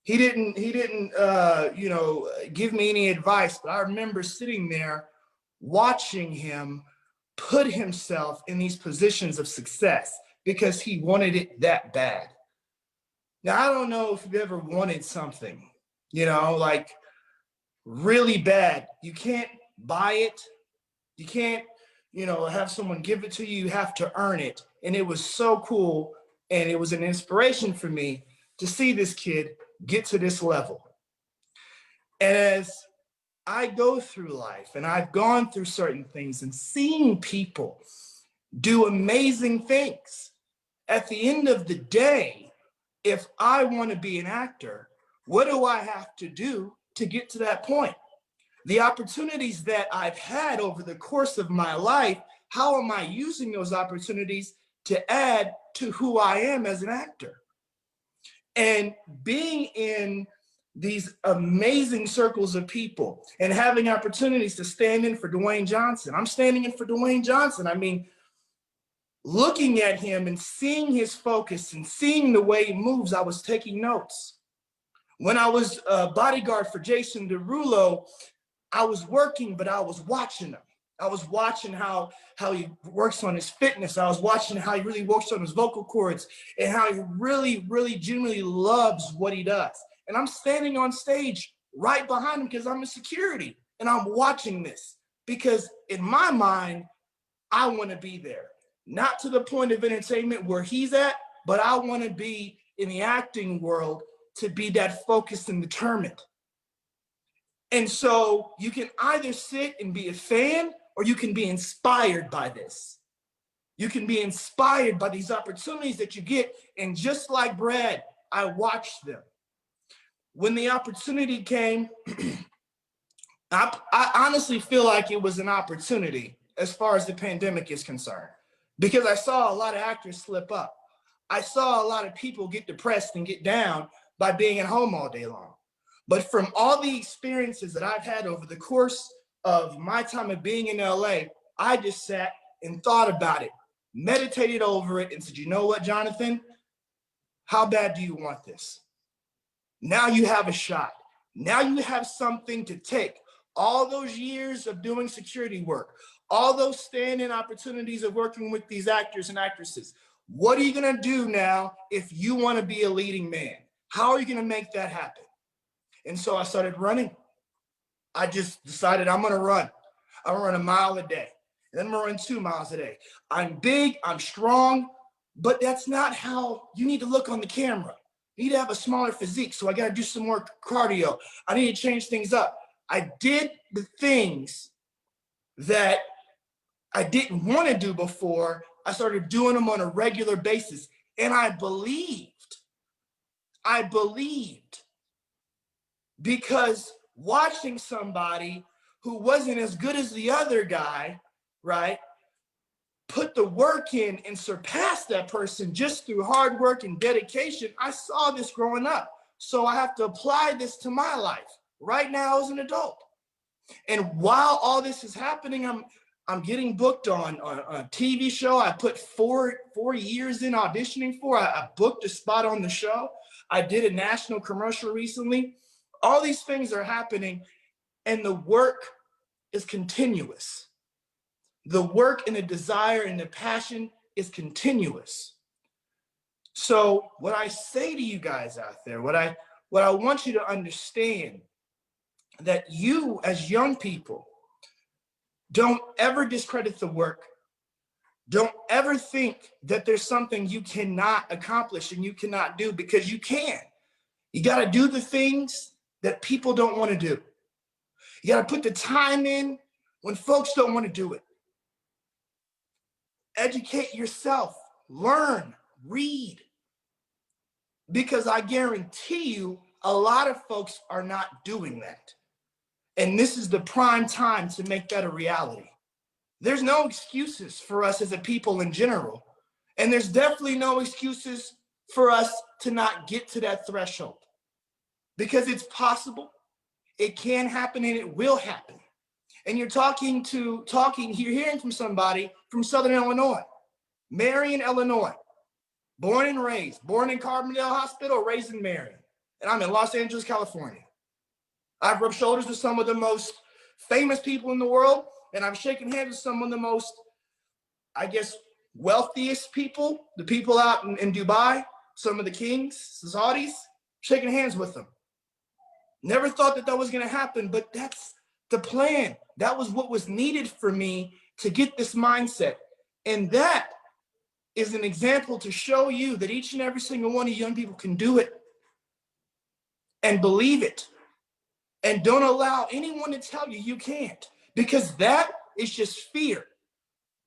He didn't you know, give me any advice, but I remember sitting there watching him put himself in these positions of success because he wanted it that bad. Now, I don't know if you've ever wanted something, you know, like really bad. You can't buy it. You can't, you know, have someone give it to you. You have to earn it. And it was so cool. And it was an inspiration for me to see this kid get to this level. And as I go through life and I've gone through certain things and seeing people do amazing things, at the end of the day, if I want to be an actor, what do I have to do to get to that point? The opportunities that I've had over the course of my life, how am I using those opportunities to add to who I am as an actor? And being in these amazing circles of people and having opportunities to stand in for Dwayne Johnson. I'm standing in for Dwayne Johnson. I mean, looking at him and seeing his focus and seeing the way he moves, I was taking notes. When I was a bodyguard for Jason Derulo, I was working, but I was watching him. I was watching how he works on his fitness. I was watching how he really works on his vocal cords and how he really, really genuinely loves what he does. And I'm standing on stage right behind him because I'm in security and I'm watching this because in my mind, I want to be there. Not to the point of entertainment where he's at, but I want to be in the acting world to be that focused and determined. And so you can either sit and be a fan or you can be inspired by this. You can be inspired by these opportunities that you get. And just like Brad, I watched them. When the opportunity came, I honestly feel like it was an opportunity as far as the pandemic is concerned, because I saw a lot of actors slip up. I saw a lot of people get depressed and get down by being at home all day long. But from all the experiences that I've had over the course of my time of being in LA, I just sat and thought about it, meditated over it, and said, you know what, Jonathan? How bad do you want this? Now you have a shot. Now you have something to take. All those years of doing security work, all those stand-in opportunities of working with these actors and actresses. What are you gonna do now if you wanna be a leading man? How are you gonna make that happen? And so I started running. I just decided I'm gonna run. I'm gonna run a mile a day. And then I'm gonna run 2 miles a day. I'm big, I'm strong, but that's not how you need to look on the camera. You need to have a smaller physique, so I gotta do some more cardio. I need to change things up. I did the things that I didn't want to do before. I started doing them on a regular basis. And I believed because watching somebody who wasn't as good as the other guy, right, put the work in and surpass that person just through hard work and dedication, I saw this growing up. So I have to apply this to my life right now as an adult. And while all this is happening, I'm getting booked on a TV show. I put four years in auditioning for. I booked a spot on the show. I did a national commercial recently. All these things are happening, and the work is continuous. The work and the desire and the passion is continuous. So what I say to you guys out there, what I want you to understand, that you as young people, don't ever discredit the work. Don't ever think that there's something you cannot accomplish and you cannot do, because you can. You got to do the things that people don't want to do. You got to put the time in when folks don't want to do it. Educate yourself, learn, read, because I guarantee you a lot of folks are not doing that. And this is the prime time to make that a reality. There's no excuses for us as a people in general. And there's definitely no excuses for us to not get to that threshold, because it's possible, it can happen, and it will happen. And you're hearing from somebody from Southern Illinois, Marion, Illinois, born and raised, born in Carbondale Hospital, raised in Marion. And I'm in Los Angeles, California. I've rubbed shoulders with some of the most famous people in the world, and I've shaken hands with some of the most, I guess, wealthiest people, the people out in Dubai, some of the kings, the Saudis, shaking hands with them. Never thought that was going to happen, but that's the plan. That was what was needed for me to get this mindset. And that is an example to show you that each and every single one of you young people can do it, and believe it. And don't allow anyone to tell you you can't, because that is just fear.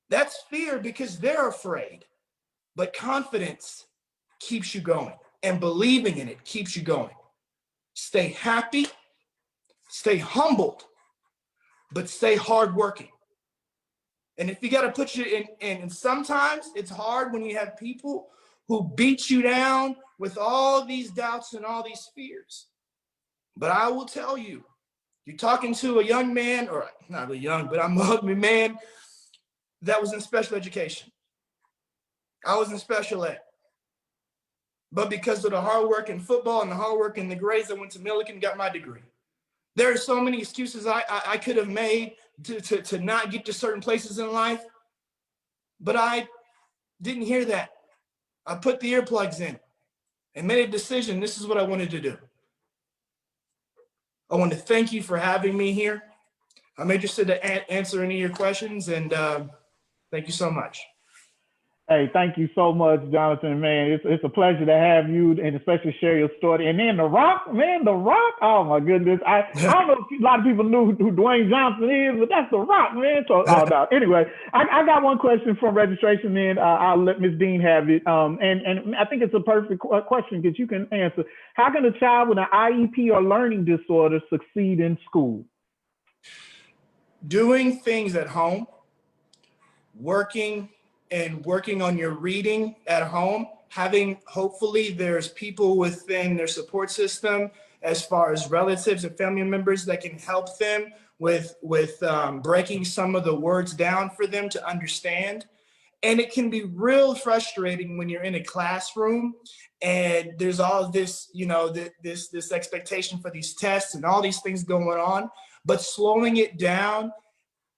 That's fear because they're afraid. But confidence keeps you going, and believing in it keeps you going. Stay happy, stay humbled, but stay hardworking. And if you got to put you in, and sometimes it's hard when you have people who beat you down with all these doubts and all these fears. But I will tell you, you're talking to a young man, or not really young, but I'm a man that was in special education. I was in special ed. But because of the hard work in football and the hard work in the grades, I went to Millikan and got my degree. There are so many excuses I could have made to not get to certain places in life, but I didn't hear that. I put the earplugs in and made a decision. This is what I wanted to do. I want to thank you for having me here. I'm interested to answer any of your questions, and thank you so much. Hey, thank you so much, Jonathan, man. It's a pleasure to have you and especially share your story. And then The Rock, man, The Rock. Oh my goodness. I don't know if a lot of people knew who Dwayne Johnson is, but that's The Rock, man. So no. Anyway, I got one question from registration, then I'll let Ms. Dean have it. And I think it's a perfect question because you can answer. How can a child with an IEP or learning disorder succeed in school? Doing things at home, working on your reading at home, hopefully there's people within their support system as far as relatives and family members that can help them with breaking some of the words down for them to understand. And it can be real frustrating when you're in a classroom and there's all this, this expectation for these tests and all these things going on, but slowing it down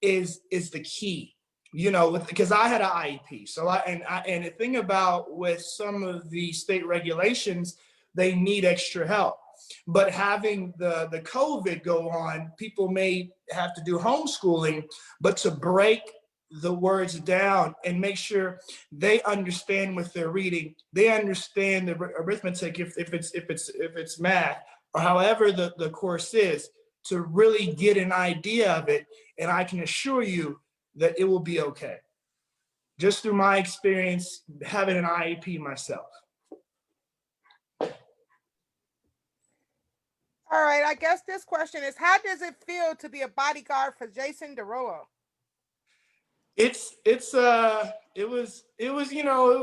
is the key. Because I had an IEP. So and the thing about with some of the state regulations, they need extra help. But having the COVID go on, people may have to do homeschooling, but to break the words down and make sure they understand what they're reading, they understand the arithmetic if it's math or however the course is, to really get an idea of it. And I can assure you that it will be okay. Just through my experience having an IEP myself. All right, I guess this question is, how does it feel to be a bodyguard for Jason Derulo? It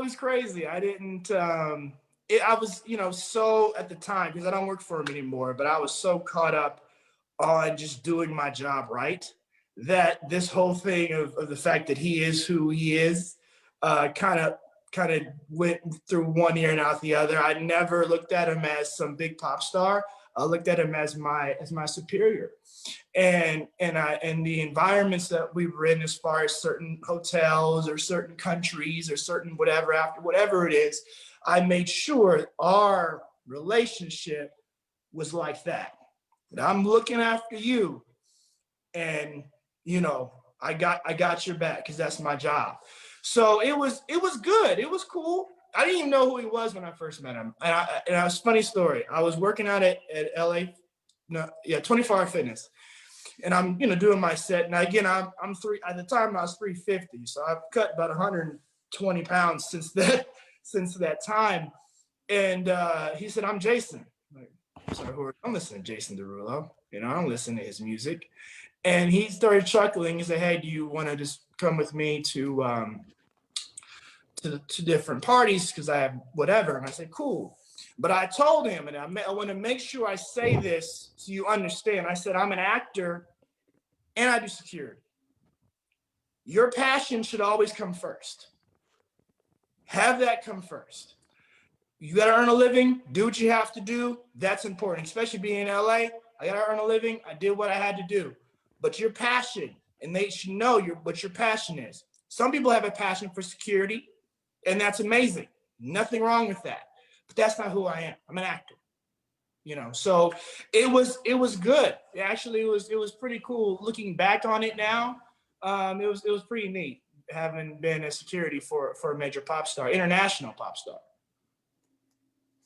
was crazy. I didn't, I was, so at the time, because I don't work for him anymore, but I was so caught up on just doing my job right, that this whole thing of the fact that he is who he is kind of went through one ear and out the other. I never looked at him as some big pop star. I looked at him as my superior. And the environments that we were in, as far as certain hotels or certain countries or certain whatever it is, I made sure our relationship was like that. That I'm looking after you, and I got your back because that's my job. So it was good. It was cool. I didn't even know who he was when I first met him. And it was a funny story. I was working out at LA, 24-Hour Fitness. And I'm, doing my set. And again, at the time I was 350. So I've cut about 120 pounds since that time. And he said, "I'm Jason." I'm like, sorry, who are you? I'm listening to Jason Derulo. I don't listen to his music. And he started chuckling. He said, "Hey, do you want to just come with me to different parties? Because I have whatever." And I said, "Cool." But I told him, and I want to make sure I say this so you understand. I said, "I'm an actor and I do security. Your passion should always come first. Have that come first. You got to earn a living, do what you have to do. That's important, especially being in LA. I got to earn a living. I did what I had to do. But your passion, and they should know what your passion is. Some people have a passion for security, and that's amazing. Nothing wrong with that. But that's not who I am. I'm an actor. So it was good. Actually, it was pretty cool looking back on it now. It was pretty neat having been a security for a major pop star, international pop star.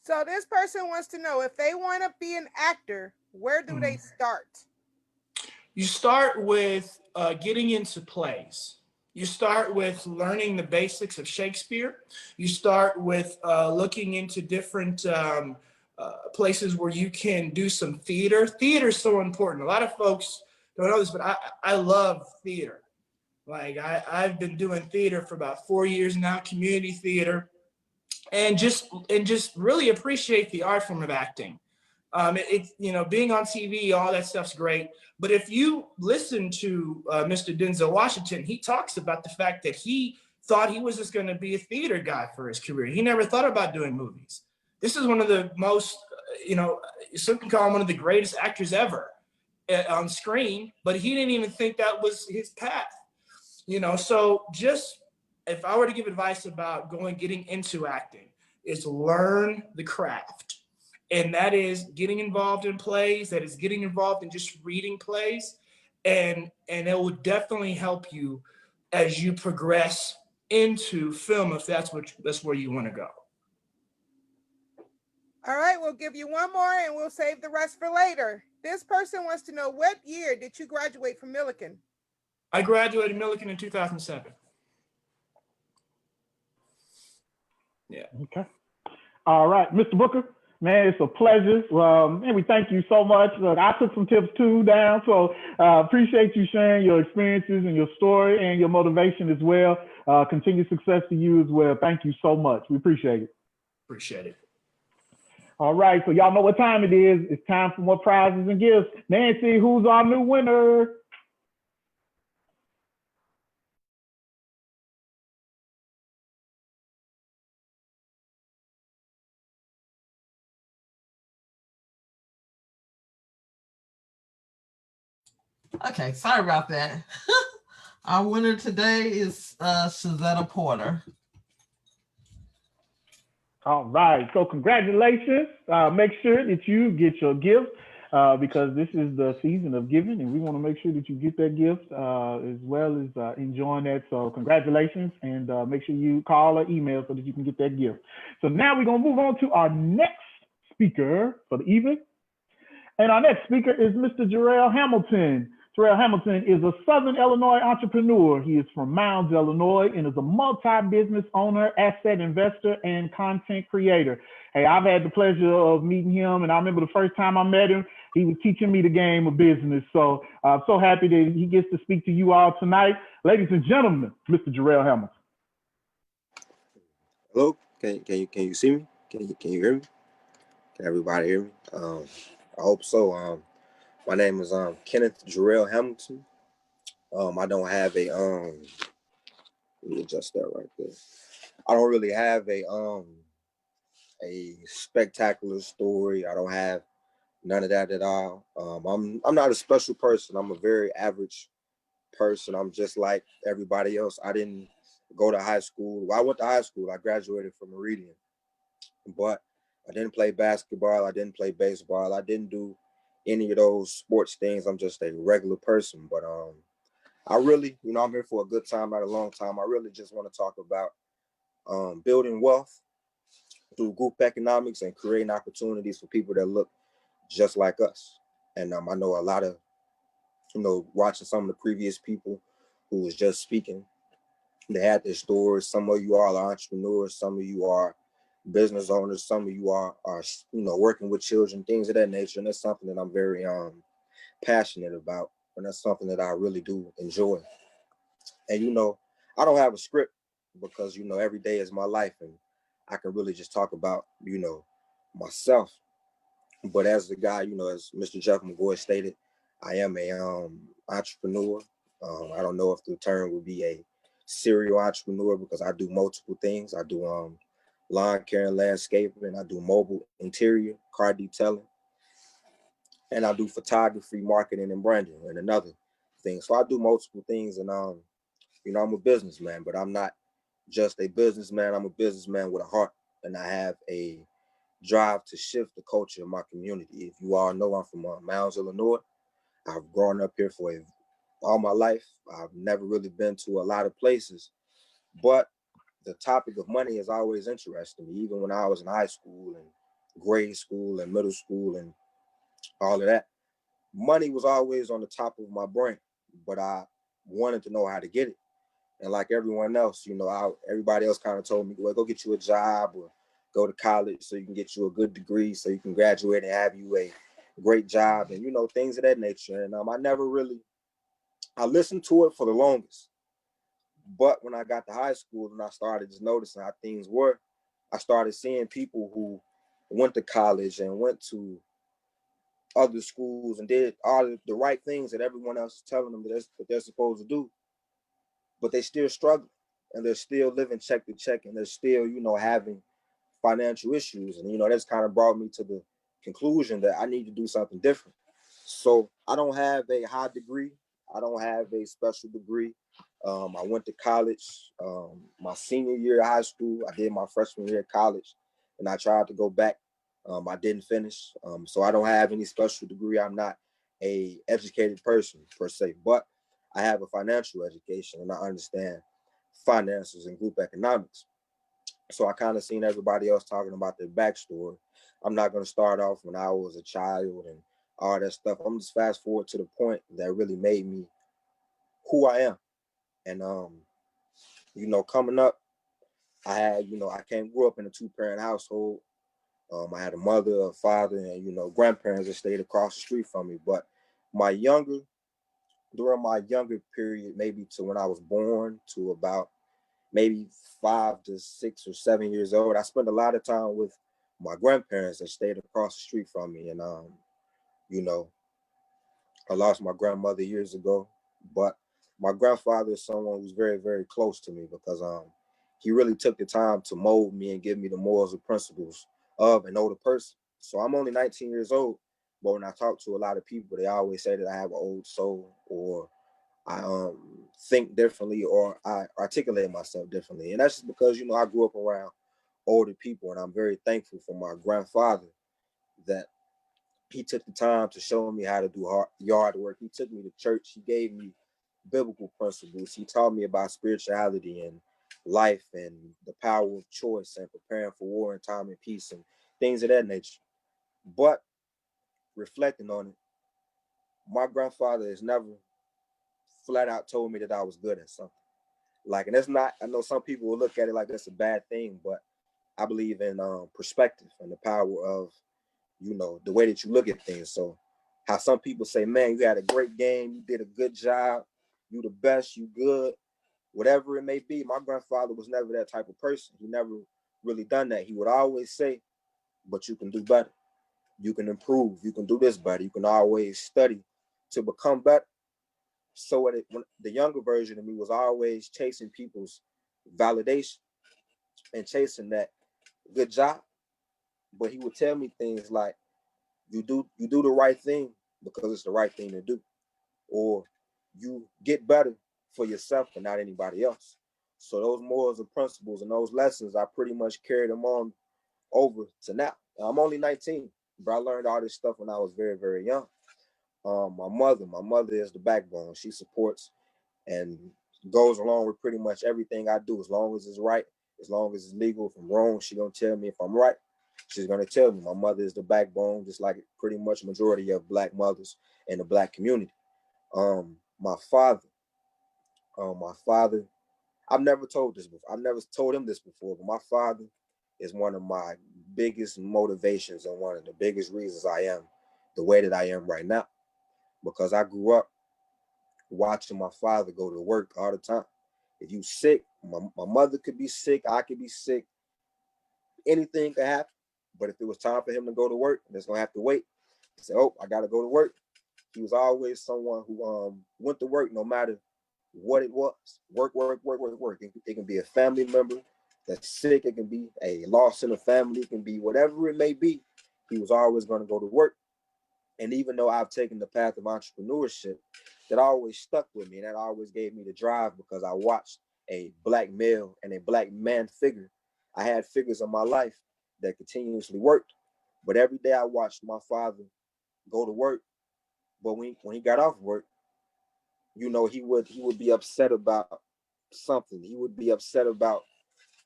So this person wants to know, if they want to be an actor, where do they start? You start with getting into plays. You start with learning the basics of Shakespeare. You start with looking into different places where you can do some theater. Theater is so important. A lot of folks don't know this, but I love theater. Like I've been doing theater for about 4 years now, community theater, and just really appreciate the art form of acting. Being on TV, all that stuff's great. But if you listen to Mr. Denzel Washington, he talks about the fact that he thought he was just going to be a theater guy for his career. He never thought about doing movies. This is one of the most, some can call him one of the greatest actors ever on screen, but he didn't even think that was his path. So just, if I were to give advice about getting into acting, is learn the craft. And that is getting involved in plays, that is getting involved in just reading plays. And it will definitely help you as you progress into film if that's where you want to go. All right, we'll give you one more and we'll save the rest for later. This person wants to know, what year did you graduate from Millikan? I graduated Millikan in 2007. Yeah. Okay. All right, Mr. Booker, man, it's a pleasure. And we thank you so much. Look, I took some tips too down, so appreciate you sharing your experiences and your story and your motivation as well. Continued success to you as well. Thank you so much. We appreciate it. Appreciate it. All right, so y'all know what time it is. It's time for more prizes and gifts. Nancy, who's our new winner? Okay, sorry about that. Our winner today is Shazetta Porter. All right, so congratulations. Make sure that you get your gift because this is the season of giving, and we want to make sure that you get that gift as well as enjoying that. So congratulations, and make sure you call or email so that you can get that gift. So now we're going to move on to our next speaker for the evening. And our next speaker is Mr. Jarrell Hamilton. Jarrell Hamilton is a Southern Illinois entrepreneur. He is from Mounds, Illinois, and is a multi-business owner, asset investor, and content creator. Hey, I've had the pleasure of meeting him, and I remember the first time I met him, he was teaching me the game of business. So I'm so happy that he gets to speak to you all tonight. Ladies and gentlemen, Mr. Jarrell Hamilton. Hello, can you see me? Can you hear me? Can everybody hear me? I hope so. My name is Kenneth Jarrell Hamilton. I don't have a let me adjust that right there. I don't really have a spectacular story. I don't have none of that at all. I'm not a special person. I'm a very average person. I'm just like everybody else. I didn't go to high school. Well, I went to high school. I graduated from Meridian, but I didn't play basketball. I didn't play baseball. I didn't do any of those sports things. I'm just a regular person. But I really, I'm here for a good time, not a long time. I really just want to talk about building wealth through group economics and creating opportunities for people that look just like us. And I know a lot of, watching some of the previous people who was just speaking, they had their stories. Some of you all are entrepreneurs. Some of you are business owners. Some of you are working with children, things of that nature. And that's something that I'm very passionate about. And that's something that I really do enjoy. And, I don't have a script because, every day is my life and I can really just talk about, myself. But as the guy, as Mr. Jeff McGoy stated, I am a entrepreneur. I don't know if the term would be a serial entrepreneur because I do multiple things. I do lawn care and landscaping. I do mobile interior, car detailing, and I do photography, marketing, and branding, and another thing. So I do multiple things, and I'm a businessman, but I'm not just a businessman. I'm a businessman with a heart, and I have a drive to shift the culture of my community. If you all know, I'm from Mounds, Illinois. I've grown up here for all my life. I've never really been to a lot of places, but the topic of money has always interested me, even when I was in high school and grade school and middle school and all of that. Money was always on the top of my brain, but I wanted to know how to get it. And like everyone else, everybody else kind of told me, well, go get you a job or go to college so you can get you a good degree so you can graduate and have you a great job and, things of that nature. And I listened to it for the longest. But when I got to high school and I started just noticing how things were, I started seeing people who went to college and went to other schools and did all the right things that everyone else is telling them that they're supposed to do, but they still struggle and they're still living check to check and they're still, having financial issues. And, that's kind of brought me to the conclusion that I need to do something different. So I don't have a high degree. I don't have a special degree. I went to college my senior year of high school. I did my freshman year of college and I tried to go back. I didn't finish. So I don't have any special degree. I'm not a educated person per se, but I have a financial education and I understand finances and group economics. So I kind of seen everybody else talking about their backstory. I'm not going to start off when I was a child and all that stuff. I'm just fast forward to the point that really made me who I am. And coming up, I had, grew up in a 2-parent household. I had a mother, a father, and grandparents that stayed across the street from me. But during my younger period, maybe to when I was born to about maybe 5 to 6 or 7 years old, I spent a lot of time with my grandparents that stayed across the street from me. And I lost my grandmother years ago, but my grandfather is someone who's very, very close to me because he really took the time to mold me and give me the morals and principles of an older person. So I'm only 19 years old, but when I talk to a lot of people, they always say that I have an old soul, or I think differently, or I articulate myself differently. And that's just because, I grew up around older people, and I'm very thankful for my grandfather that he took the time to show me how to do yard work. He took me to church. He gave me biblical principles. He taught me about spirituality and life and the power of choice and preparing for war and time and peace and things of that nature. But reflecting on it, my grandfather has never flat out told me that I was good at something. Like, and that's not, I know some people will look at it like that's a bad thing, but I believe in perspective and the power of, the way that you look at things. So how some people say, man, you had a great game, you did a good job, you the best, you good, whatever it may be. My grandfather was never that type of person. He never really done that. He would always say, but you can do better. You can improve. You can do this better. You can always study to become better. So when the younger version of me was always chasing people's validation and chasing that good job. But he would tell me things like, you do the right thing because it's the right thing to do, or you get better for yourself and not anybody else. So those morals and principles and those lessons, I pretty much carried them on over to now. I'm only 19, but I learned all this stuff when I was very, very young. My mother is the backbone. She supports and goes along with pretty much everything I do, as long as it's right, as long as it's legal. If I'm wrong, she's gonna tell me. If I'm right, she's gonna tell me. My mother is the backbone, just like pretty much majority of Black mothers in the Black community. My father, I've never told this before. I've never told him this before, but my father is one of my biggest motivations and one of the biggest reasons I am the way that I am right now, because I grew up watching my father go to work all the time. If you sick, my mother could be sick, I could be sick, anything could happen. But if it was time for him to go to work, it's gonna have to wait. He said, "Oh, I gotta go to work." He was always someone who went to work no matter what it was. Work. It can be a family member that's sick. It can be a loss in a family. It can be whatever it may be. He was always going to go to work. And even though I've taken the path of entrepreneurship, that always stuck with me. And that always gave me the drive because I watched a Black male and a Black man figure. I had figures in my life that continuously worked. But every day I watched my father go to work. But when he got off work, he would be upset about something. He would be upset about,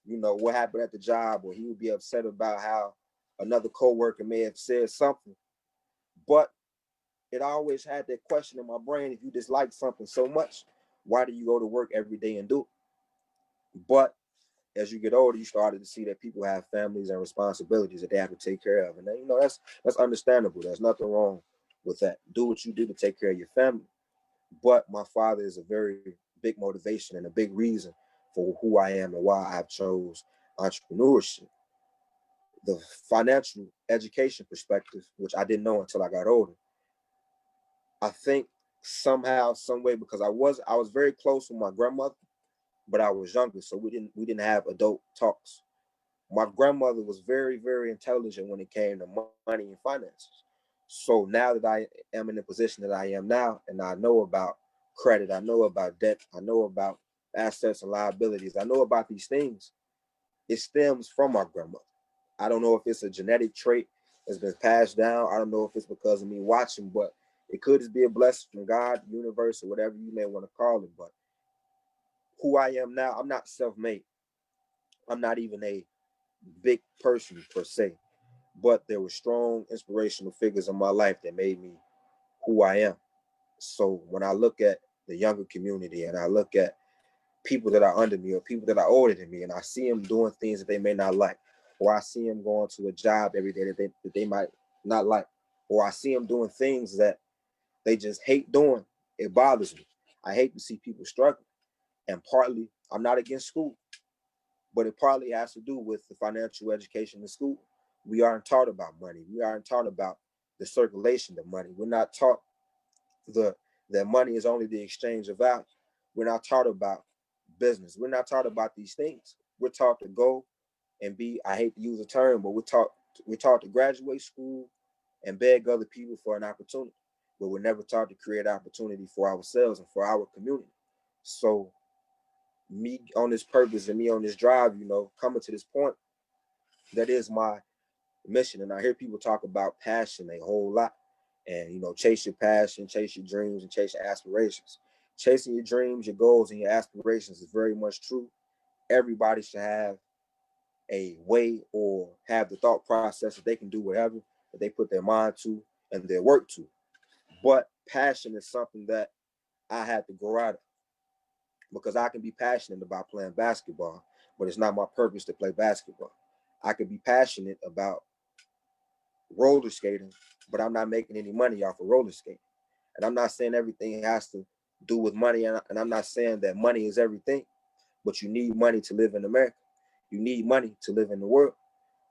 what happened at the job, or he would be upset about how another coworker may have said something. But it always had that question in my brain: if you dislike something so much, why do you go to work every day and do it? But as you get older, you started to see that people have families and responsibilities that they have to take care of, and then, that's understandable. There's nothing wrong with that. Do what you do to take care of your family. But my father is a very big motivation and a big reason for who I am and why I've chose entrepreneurship. The financial education perspective, which I didn't know until I got older, I think somehow, some way, because I was very close with my grandmother, but I was younger, so we didn't have adult talks. My grandmother was very, very intelligent when it came to money and finances. So now that I am in the position that I am now, and I know about credit, I know about debt, I know about assets and liabilities, I know about these things, it stems from my grandmother. I don't know if it's a genetic trait that's been passed down. I don't know if it's because of me watching, but it could just be a blessing from God, the universe, or whatever you may want to call it. But who I am now, I'm not self-made. I'm not even a big person per se, but there were strong inspirational figures in my life that made me who I am. So when I look at the younger community and I look at people that are under me or people that are older than me, and I see them doing things that they may not like, or I see them going to a job every day that they might not like, or I see them doing things that they just hate doing, it bothers me. I hate to see people struggle. And partly, I'm not against school, but it partly has to do with the financial education in school. We aren't taught about money. We aren't taught about the circulation of money. We're not taught the that money is only the exchange of value. We're not taught about business. We're not taught about these things. We're taught to go and be, I hate to use a term, but we're taught to graduate school and beg other people for an opportunity. But we're never taught to create opportunity for ourselves and for our community. So me on this purpose and me on this drive, coming to this point, that is my mission. And I hear people talk about passion a whole lot. And chase your passion, chase your dreams, and chase your aspirations. Chasing your dreams, your goals, and your aspirations is very much true. Everybody should have a way or have the thought process that they can do whatever that they put their mind to and their work to. But passion is something that I had to grow out of, because I can be passionate about playing basketball, but it's not my purpose to play basketball. I could be passionate about roller skating, but I'm not making any money off of roller skating. And I'm not saying everything has to do with money, and I'm not saying that money is everything, but you need money to live in America. You need money to live in the world.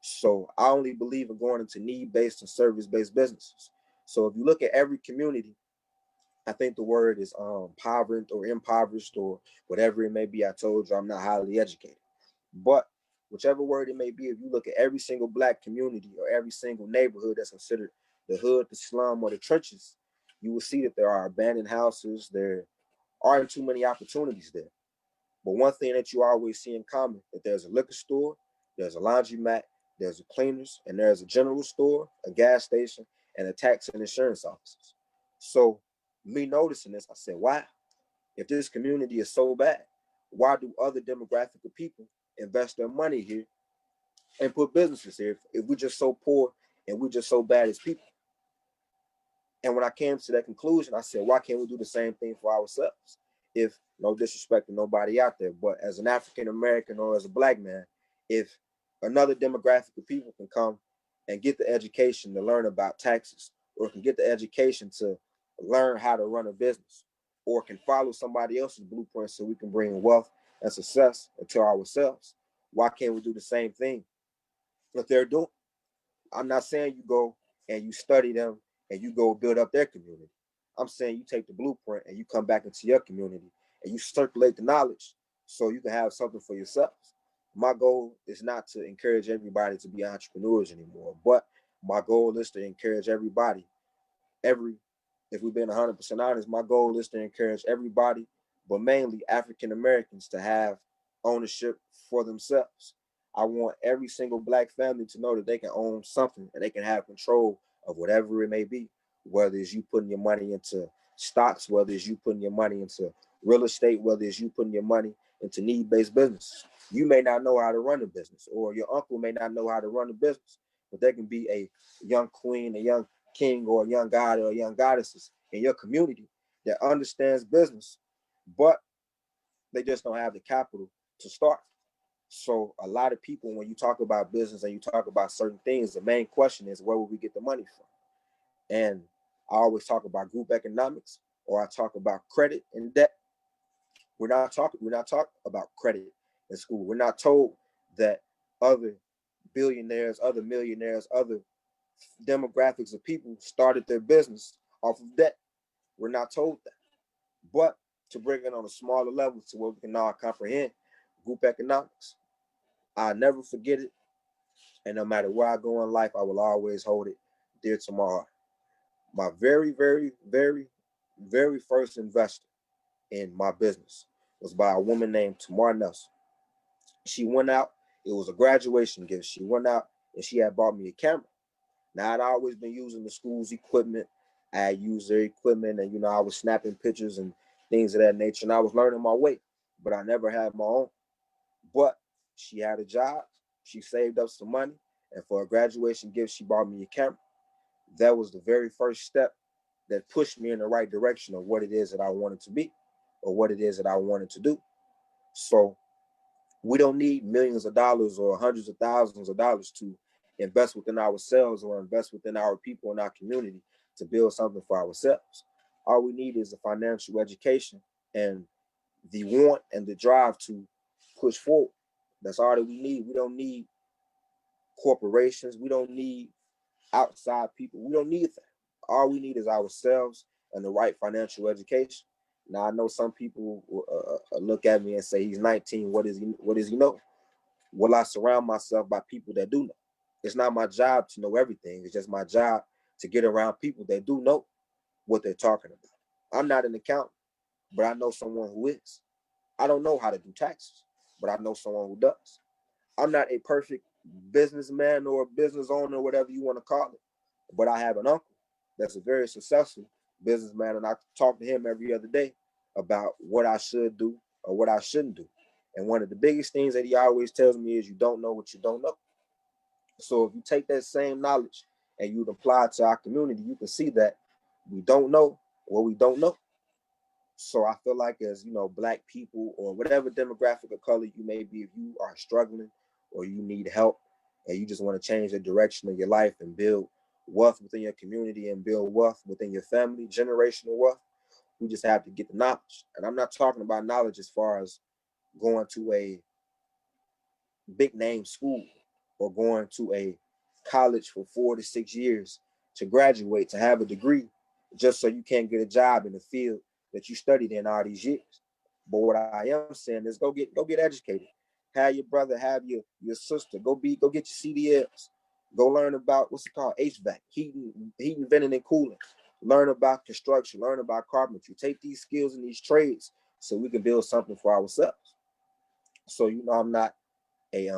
So I only believe in going into need-based and service-based businesses. So if you look at every community, I think the word is impoverished or whatever it may be. I told you I'm not highly educated. But whichever word it may be, if you look at every single Black community or every single neighborhood that's considered the hood, the slum, or the trenches, you will see that there are abandoned houses. There aren't too many opportunities there. But one thing that you always see in common, that there's a liquor store, there's a laundromat, there's a cleaners, and there's a general store, a gas station, and a tax and insurance offices. So me noticing this, I said, wow, if this community is so bad, why do other demographic of people invest their money here and put businesses here if we're just so poor and we're just so bad as people? And when I came to that conclusion, I said, why can't we do the same thing for ourselves? If, no disrespect to nobody out there, but as an African American or as a Black man, if another demographic of people can come and get the education to learn about taxes, or can get the education to learn how to run a business, or can follow somebody else's blueprint so we can bring wealth and success into ourselves, why can't we do the same thing that they're doing? I'm not saying you go and you study them and you go build up their community. I'm saying you take the blueprint and you come back into your community and you circulate the knowledge so you can have something for yourselves. My goal is not to encourage everybody to be entrepreneurs anymore, but my goal is to encourage everybody. If we've been 100% honest, my goal is to encourage everybody, but mainly African Americans, to have ownership for themselves. I want every single Black family to know that they can own something and they can have control of whatever it may be, whether it's you putting your money into stocks, whether it's you putting your money into real estate, whether it's you putting your money into need-based businesses. You may not know how to run a business, or your uncle may not know how to run a business, but there can be a young queen, a young king, or a young god or young goddesses in your community that understands business, but they just don't have the capital to start. So a lot of people, when you talk about business and you talk about certain things, the main question is, where will we get the money from? And I always talk about group economics, or I talk about credit and debt. We're not talking about credit in school. We're not told that other billionaires, other millionaires, other demographics of people started their business off of debt. We're not told that. But to bring it on a smaller level to where we can all comprehend group economics, I'll never forget it. And no matter where I go in life, I will always hold it dear to my heart. My very, very, very, very first investor in my business was by a woman named Tamar Nelson. She went out, it was a graduation gift. She went out and she had bought me a camera. Now, I'd always been using the school's equipment. I used their equipment, and I was snapping pictures and things of that nature, and I was learning my way. but I never had my own. But she had a job. She saved up some money. And for a graduation gift, she bought me a camera. That was the very first step that pushed me in the right direction of what it is that I wanted to be or what it is that I wanted to do. So we don't need millions of dollars or hundreds of thousands of dollars to invest within ourselves or invest within our people in our community to build something for ourselves. All we need is a financial education and the want and the drive to push forward. That's all that we need. We don't need corporations. We don't need outside people. We don't need that. All we need is ourselves and the right financial education. Now I know some people look at me and say he's 19. What is he? What does he know? Well, I surround myself by people that do know. It's not my job to know everything. It's just my job to get around people that do know what they're talking about. I'm not an accountant, but I know someone who is. I don't know how to do taxes, but I know someone who does. I'm not a perfect businessman or a business owner, or whatever you want to call it, but I have an uncle that's a very successful businessman, and I talk to him every other day about what I should do or what I shouldn't do. And one of the biggest things that he always tells me is you don't know what you don't know. So if you take that same knowledge and you apply it to our community, you can see that we don't know what we don't know. So I feel like as, Black people or whatever demographic of color you may be, if you are struggling or you need help and you just want to change the direction of your life and build wealth within your community and build wealth within your family, generational wealth, we just have to get the knowledge. And I'm not talking about knowledge as far as going to a big name school or going to a college for 4 to 6 years to graduate, to have a degree, just so you can't get a job in the field that you studied in all these years. But what I am saying is go get educated. Have your brother, have your sister, go get your CDLs. Go learn about what's it called, HVAC, heating, venting, and cooling. Learn about construction, learn about carpentry. Take these skills and these trades so we can build something for ourselves. So I'm not a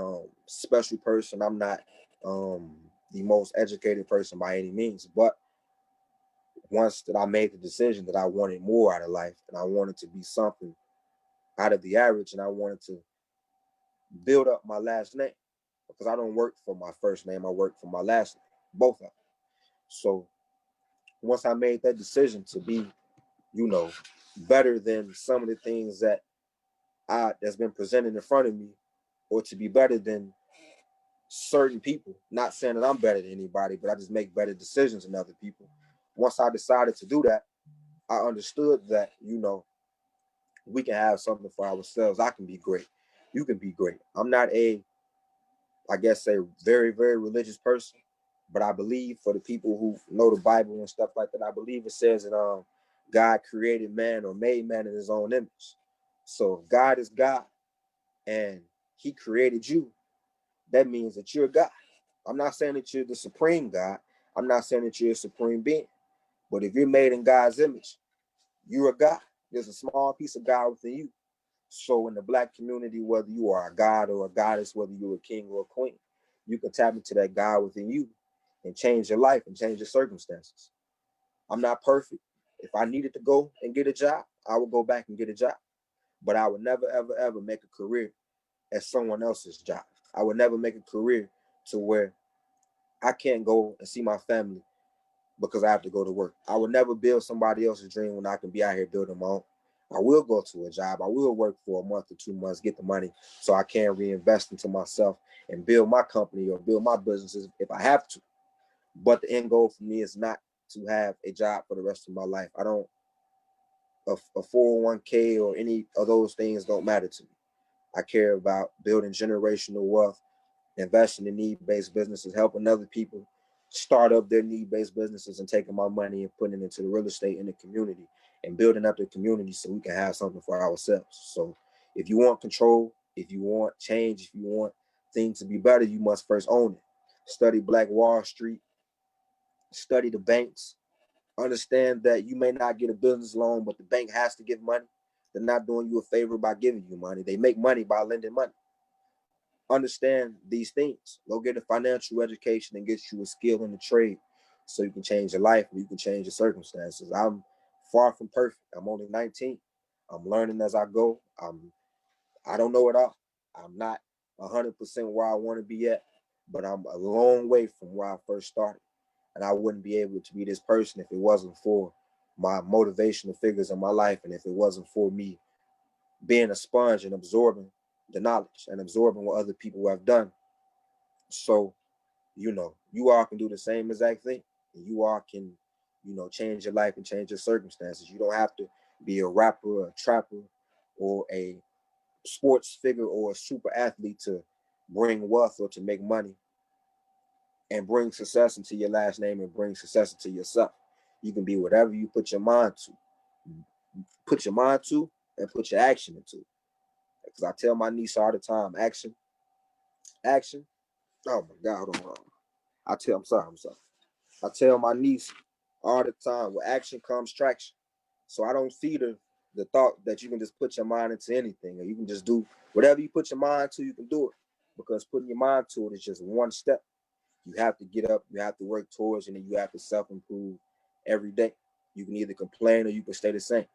special person. I'm not the most educated person by any means, but once that I made the decision that I wanted more out of life and I wanted to be something out of the average and I wanted to build up my last name, because I don't work for my first name, I work for my last name, both of them. So once I made that decision to be, better than some of the things that's been presented in front of me, or to be better than certain people, not saying that I'm better than anybody, but I just make better decisions than other people. Once I decided to do that, I understood that, we can have something for ourselves. I can be great. You can be great. I'm not a very, very religious person, but I believe, for the people who know the Bible and stuff like that, I believe it says that God created man or made man in his own image. So if God is God and he created you, that means that you're God. I'm not saying that you're the supreme God. I'm not saying that you're a supreme being. But if you're made in God's image, you're a God. There's a small piece of God within you. So in the Black community, whether you are a god or a goddess, whether you're a king or a queen, you can tap into that God within you and change your life and change your circumstances. I'm not perfect. If I needed to go and get a job, I would go back and get a job. But I would never, ever, ever make a career as someone else's job. I would never make a career to where I can't go and see my family because I have to go to work. I would never build somebody else's dream when I can be out here building my own. I will go to a job. I will work for a month or 2 months, get the money so I can reinvest into myself and build my company or build my businesses if I have to. But the end goal for me is not to have a job for the rest of my life. A 401k or any of those things don't matter to me. I care about building generational wealth, investing in need-based businesses, helping other people start up their need-based businesses and taking my money and putting it into the real estate in the community and building up the community so we can have something for ourselves. So if you want control, if you want change, if you want things to be better, you must first own it. Study Black Wall Street, study the banks, understand that you may not get a business loan, but the bank has to give money. They're not doing you a favor by giving you money. They make money by lending money. Understand these things. Go get a financial education and get you a skill in the trade so you can change your life and you can change your circumstances. I'm far from perfect. I'm only 19. I'm learning as I go. I'm I don't know it all. I'm not 100% where I want to be at, but I'm a long way from where I first started. And I wouldn't be able to be this person if it wasn't for my motivational figures in my life, and if it wasn't for me being a sponge and absorbing the knowledge and absorbing what other people have done. So, you know, you all can do the same exact thing. You all can, you know, change your life and change your circumstances. You don't have to be a rapper, a trapper, or a sports figure or a super athlete to bring wealth or to make money and bring success into your last name and bring success into yourself. You can be whatever you put your mind to. Put your mind to and put your action into. Because I tell my niece all the time, action, action. Oh my God, hold on. I'm sorry. I tell my niece all the time, with action comes traction. So I don't feed her the thought that you can just put your mind into anything, or you can just do whatever you put your mind to, you can do it. Because putting your mind to it is just one step. You have to get up, you have to work towards, and then you have to self-improve every day. You can either complain or you can stay the same.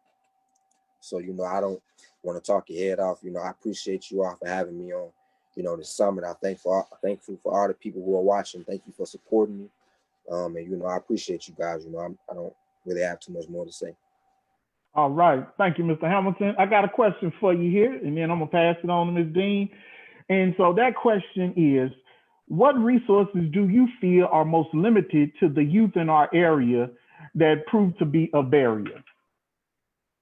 So, you know, I don't want to talk your head off. You know, I appreciate you all for having me on, you know, this summit. I'm thankful for all the people who are watching. Thank you for supporting me. And, you know, I appreciate you guys. You know, I don't really have too much more to say. All right. Thank you, Mr. Hamilton. I got a question for you here, and then I'm going to pass it on to Ms. Dean. And so that question is, what resources do you feel are most limited to the youth in our area that prove to be a barrier?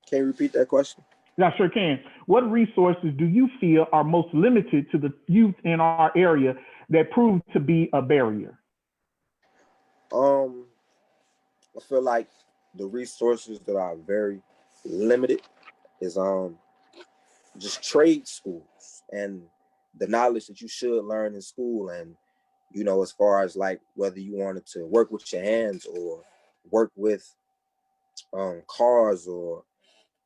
Can you repeat that question? Yeah, I sure can. What resources do you feel are most limited to the youth in our area that prove to be a barrier? I feel like the resources that are very limited is just trade schools and the knowledge that you should learn in school. And, you know, as far as like whether you wanted to work with your hands or work with cars or,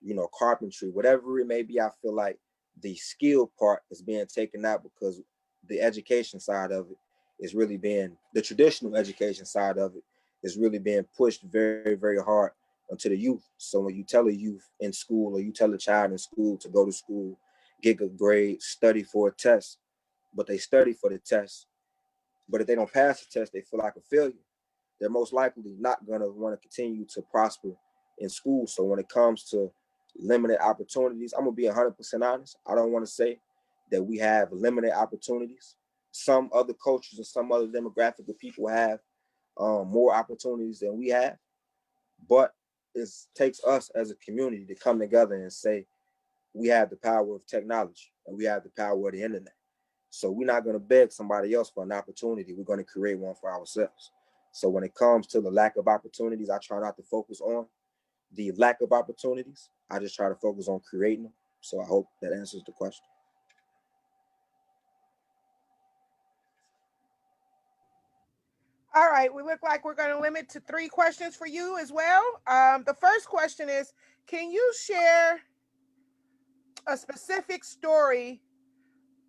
you know, carpentry, whatever it may be, I feel like the skill part is being taken out because the education side of it is really being, the traditional education side of it is really being pushed very, very hard onto the youth. So when you tell a youth in school, or you tell a child in school to go to school, get a grade, study for a test, but they study for the test, but if they don't pass the test, they feel like a failure. They're most likely not going to want to continue to prosper in school. So when it comes to limited opportunities, I'm going to be 100% honest. I don't want to say that we have limited opportunities. Some other cultures and some other demographic of people have more opportunities than we have. But it takes us as a community to come together and say, we have the power of technology and we have the power of the internet. So we're not going to beg somebody else for an opportunity. We're going to create one for ourselves. So when it comes to the lack of opportunities, I try not to focus on the lack of opportunities. I just try to focus on creating them. So I hope that answers the question. All right, we look like we're going to limit to 3 questions for you as well. The first question is, can you share a specific story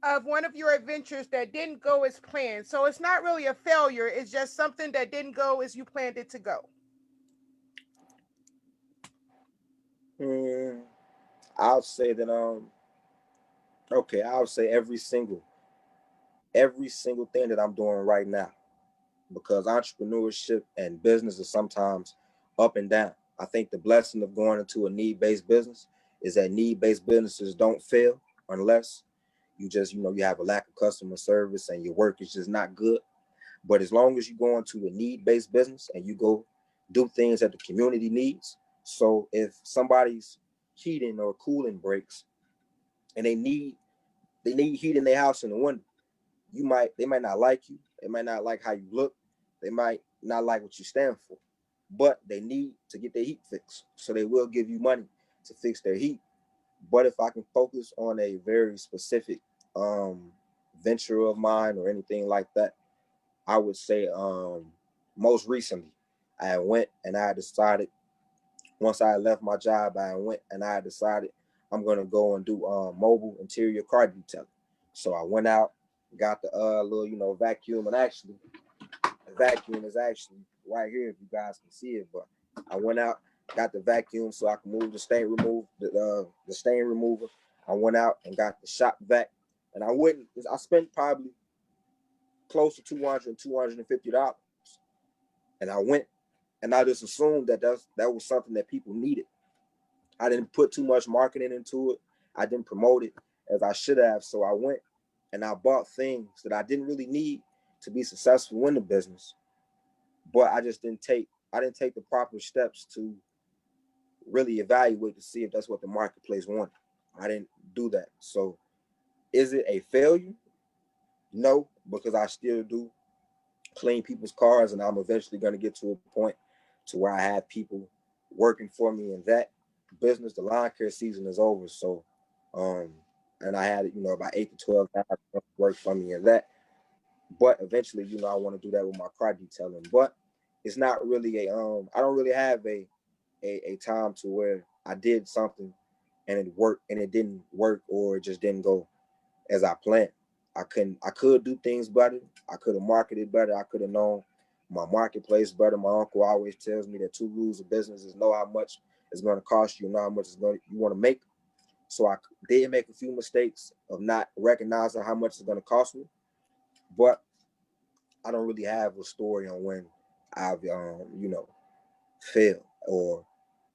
of one of your adventures that didn't go as planned? So it's not really a failure, it's just something that didn't go as you planned it to go. I'll say that okay, I'll say every single thing that I'm doing right now, because entrepreneurship and business is sometimes up and down. I think the blessing of going into a need-based business is that need-based businesses don't fail unless you just, you know, you have a lack of customer service and your work is just not good. But as long as you go into a need-based business and you go do things that the community needs. So if somebody's heating or cooling breaks and they need heat in their house in the winter, they might not like you, they might not like how you look, they might not like what you stand for, but they need to get their heat fixed. So they will give you money to fix their heat. But if I can focus on a very specific venture of mine or anything like that, I would say most recently I went and I decided, once I left my job, I went and I decided I'm gonna go and do mobile interior car detailing. So I went out, got the little, you know, vacuum, and actually the vacuum is actually right here if you guys can see it. But I went out, got the vacuum so I can move the stain remover. I went out and got the shop vac, and I spent probably close to $200, $250. And I went, and I just assumed that that was something that people needed. I didn't put too much marketing into it. I didn't promote it as I should have. So I went and I bought things that I didn't really need to be successful in the business. But I just didn't take the proper steps to really evaluate to see if that's what the marketplace wanted. I didn't do that. So is it a failure? No, because I still do clean people's cars, and I'm eventually going to get to a point to where I have people working for me in that business. The lawn care season is over. So, and I had, about 8 to 12 guys work for me in that. But eventually, I want to do that with my car detailing. But it's not really I don't really have a time to where I did something and it worked and it didn't work, or it just didn't go as I planned. I could do things better. I could have marketed better. I could have known my marketplace better. My uncle always tells me that 2 rules of business is know how much it's going to cost you, know how much you want to make. So I did make a few mistakes of not recognizing how much it's going to cost me. But I don't really have a story on when I've, failed or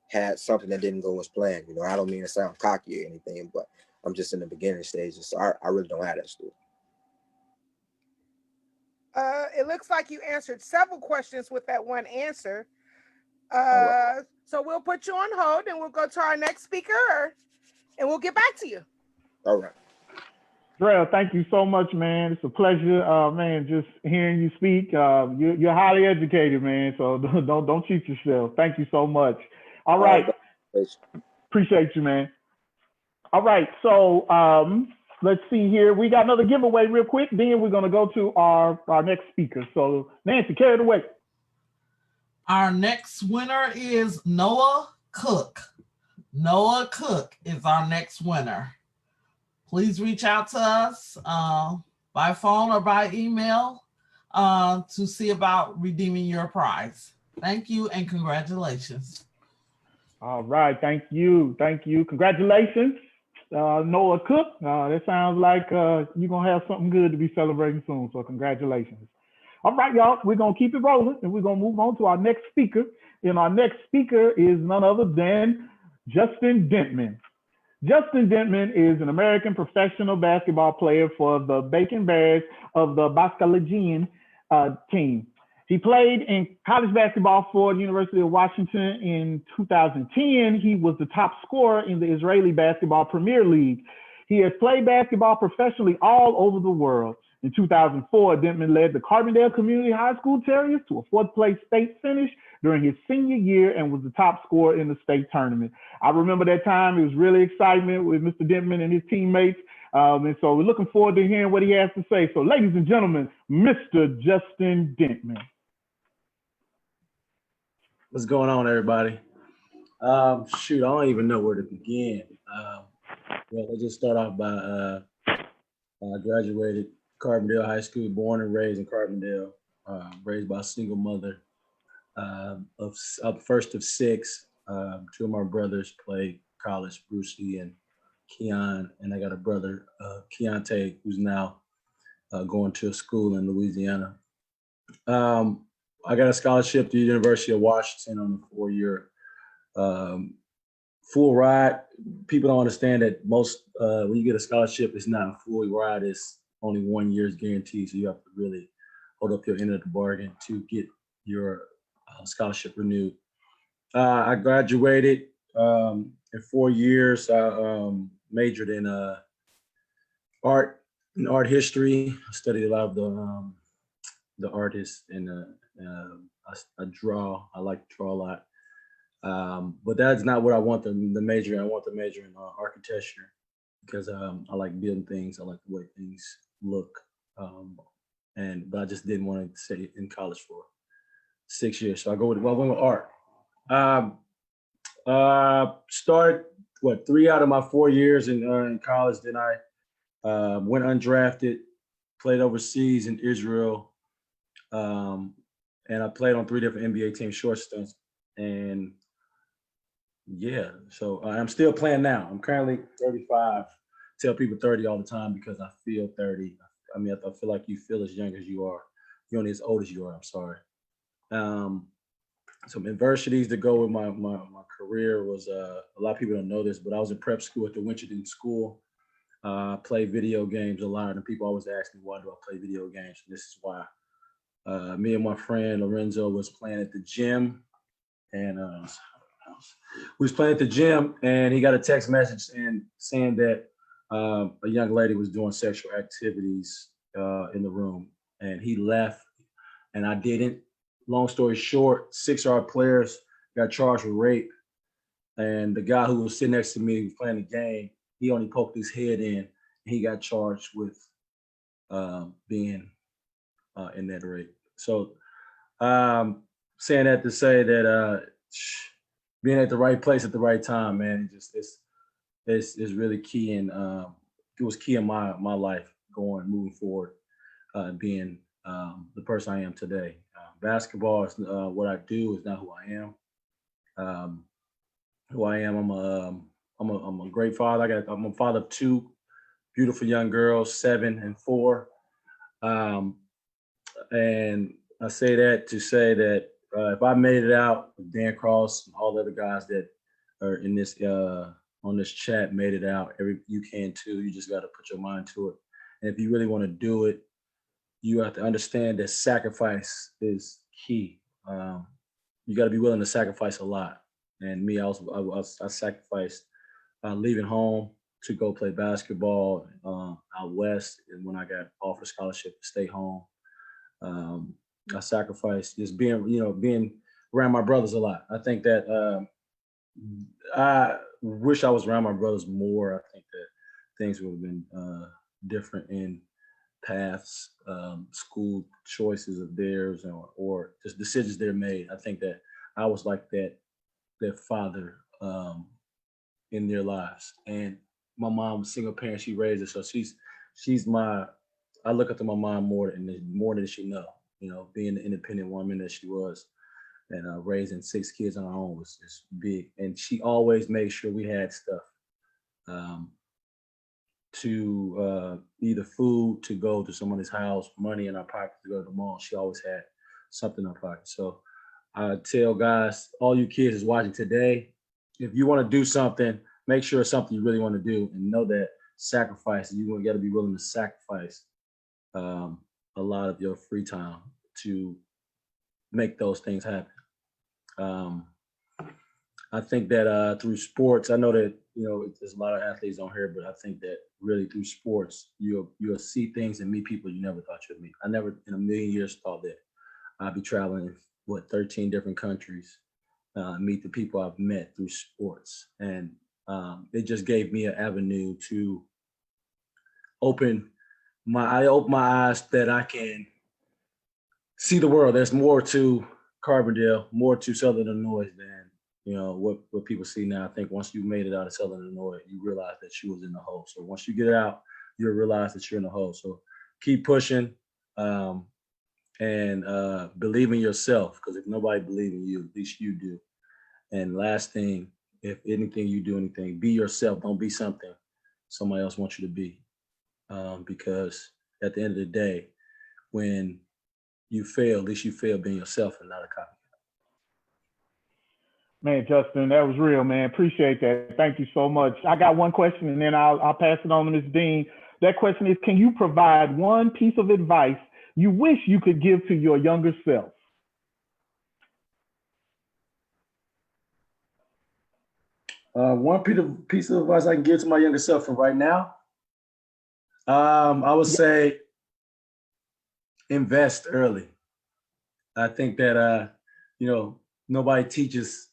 had something that didn't go as planned. I don't mean to sound cocky or anything, but I'm just in the beginning stages. So I really don't have that story. It looks like you answered several questions with that one answer. Right. So we'll put you on hold and we'll go to our next speaker and we'll get back to you. All right. Drell, thank you so much, man. It's a pleasure, man, just hearing you speak. You're highly educated, man, so don't cheat yourself. Thank you so much. All right. Appreciate you, man. All right, so let's see here. We got another giveaway real quick. Then we're going to go to our next speaker. So Nancy, carry it away. Our next winner is Noah Cook. Noah Cook is our next winner. Please reach out to us by phone or by email to see about redeeming your prize. Thank you and congratulations. All right, thank you. Congratulations, Noah Cook. That sounds like you're going to have something good to be celebrating soon, so congratulations. All right, y'all, we're going to keep it rolling, and we're going to move on to our next speaker. And our next speaker is none other than Justin Dentman. Justin Dentman is an American professional basketball player for the Bacon Bears of the Boscalagian team. He played in college basketball for the University of Washington in 2010. He was the top scorer in the Israeli Basketball Premier League. He has played basketball professionally all over the world. In 2004, Dentman led the Carbondale Community High School Terriers to a 4th place state finish during his senior year and was the top scorer in the state tournament. I remember that time. It was really excitement with Mr. Dentman and his teammates. And so we're looking forward to hearing what he has to say. So ladies and gentlemen, Mr. Justin Dentman. What's going on, everybody? Shoot, I don't even know where to begin. Well, let's just start off by I graduated Carbondale High School, born and raised in Carbondale, raised by a single mother. First of 6, 2 of my brothers played college, Brucey and Keon, and I got a brother, Keontae, who's now going to a school in Louisiana. I got a scholarship to the University of Washington on a 4-year full ride. People don't understand that most, when you get a scholarship, it's not a full ride, it's only 1 year's guaranteed. So you have to really hold up your end of the bargain to get your scholarship renewed. I graduated in 4 years. I majored in art history. I studied a lot of the artists, and I draw. I like to draw a lot. But that's not what I want the major. I want the major in architecture because I like building things. I like the way things look. But I just didn't want to stay in college for 6 years. So I went with art. Started 3 out of my 4 years in college. Then I went undrafted, played overseas in Israel, and I played on 3 different NBA teams, short stunts. And yeah, so I'm still playing now. I'm currently 35. tell people 30 all the time because I feel 30. I mean, I feel like you feel as young as you are. You're only as old as you are. I'm sorry. Some adversities to go with my career was a lot of people don't know this, but I was in prep school at the Winchendon School. I play video games a lot, and people always ask me, why do I play video games? And this is why. Me and my friend Lorenzo was playing at the gym, and we was playing at the gym, and he got a text message saying that a young lady was doing sexual activities in the room, and he left, and I didn't. Long story short, 6 of our players got charged with rape, and the guy who was sitting next to me who was playing the game, he only poked his head in, and he got charged with being in that rape. So saying that to say that being at the right place at the right time, man, it's really key, and it was key in my life moving forward, being the person I am today. Basketball is what I do, is not who I am. Who I am, I'm a great father. I'm a father of 2 beautiful young girls, 7 and 4. And I say that to say that if I made it out with Dan Cross and all the other guys that are in this on this chat made it out, you can too. You just got to put your mind to it. And if you really want to do it, you have to understand that sacrifice is key. You got to be willing to sacrifice a lot. And me, I sacrificed leaving home to go play basketball out west. And when I got offered scholarship to stay home, I sacrificed just being around my brothers a lot. I think that I wish I was around my brothers more. I think that things would have been different in paths, school choices of theirs, or just decisions they're made. I think that I was like that father in their lives. And my mom was a single parent. She raised us, so she's my. I look up to my mom more than she know. Being the independent woman that she was, and raising 6 kids on her own was just big. And she always made sure we had stuff. To either food to go to somebody's house, money in our pocket to go to the mall. She always had something in her pocket. So I tell guys, all you kids is watching today, if you want to do something, make sure it's something you really want to do, and know that sacrifice, you got to be willing to sacrifice a lot of your free time to make those things happen. I think that through sports, I know that there's a lot of athletes on here, but I think that really through sports, you'll see things and meet people you never thought you'd meet. I never in a million years thought that I'd be traveling 13 different countries, meet the people I've met through sports, and it just gave me an avenue to open my eyes that I can see the world. There's more to Carbondale, more to Southern Illinois than what people see now. I think once you made it out of Southern Illinois, you realize that you was in the hole. So once you get it out, you'll realize that you're in the hole. So keep pushing, and believe in yourself, because if nobody believes in you, at least you do. And last thing, if anything you do anything, be yourself. Don't be something somebody else wants you to be, because at the end of the day, when you fail, at least you fail being yourself and not a copy. Man, Justin, that was real, man. Appreciate that. Thank you so much. I got one question, and then I'll pass it on to Ms. Dean. That question is, can you provide one piece of advice you wish you could give to your younger self? One piece of advice I can give to my younger self from right now, I would say invest early. I think that, nobody teaches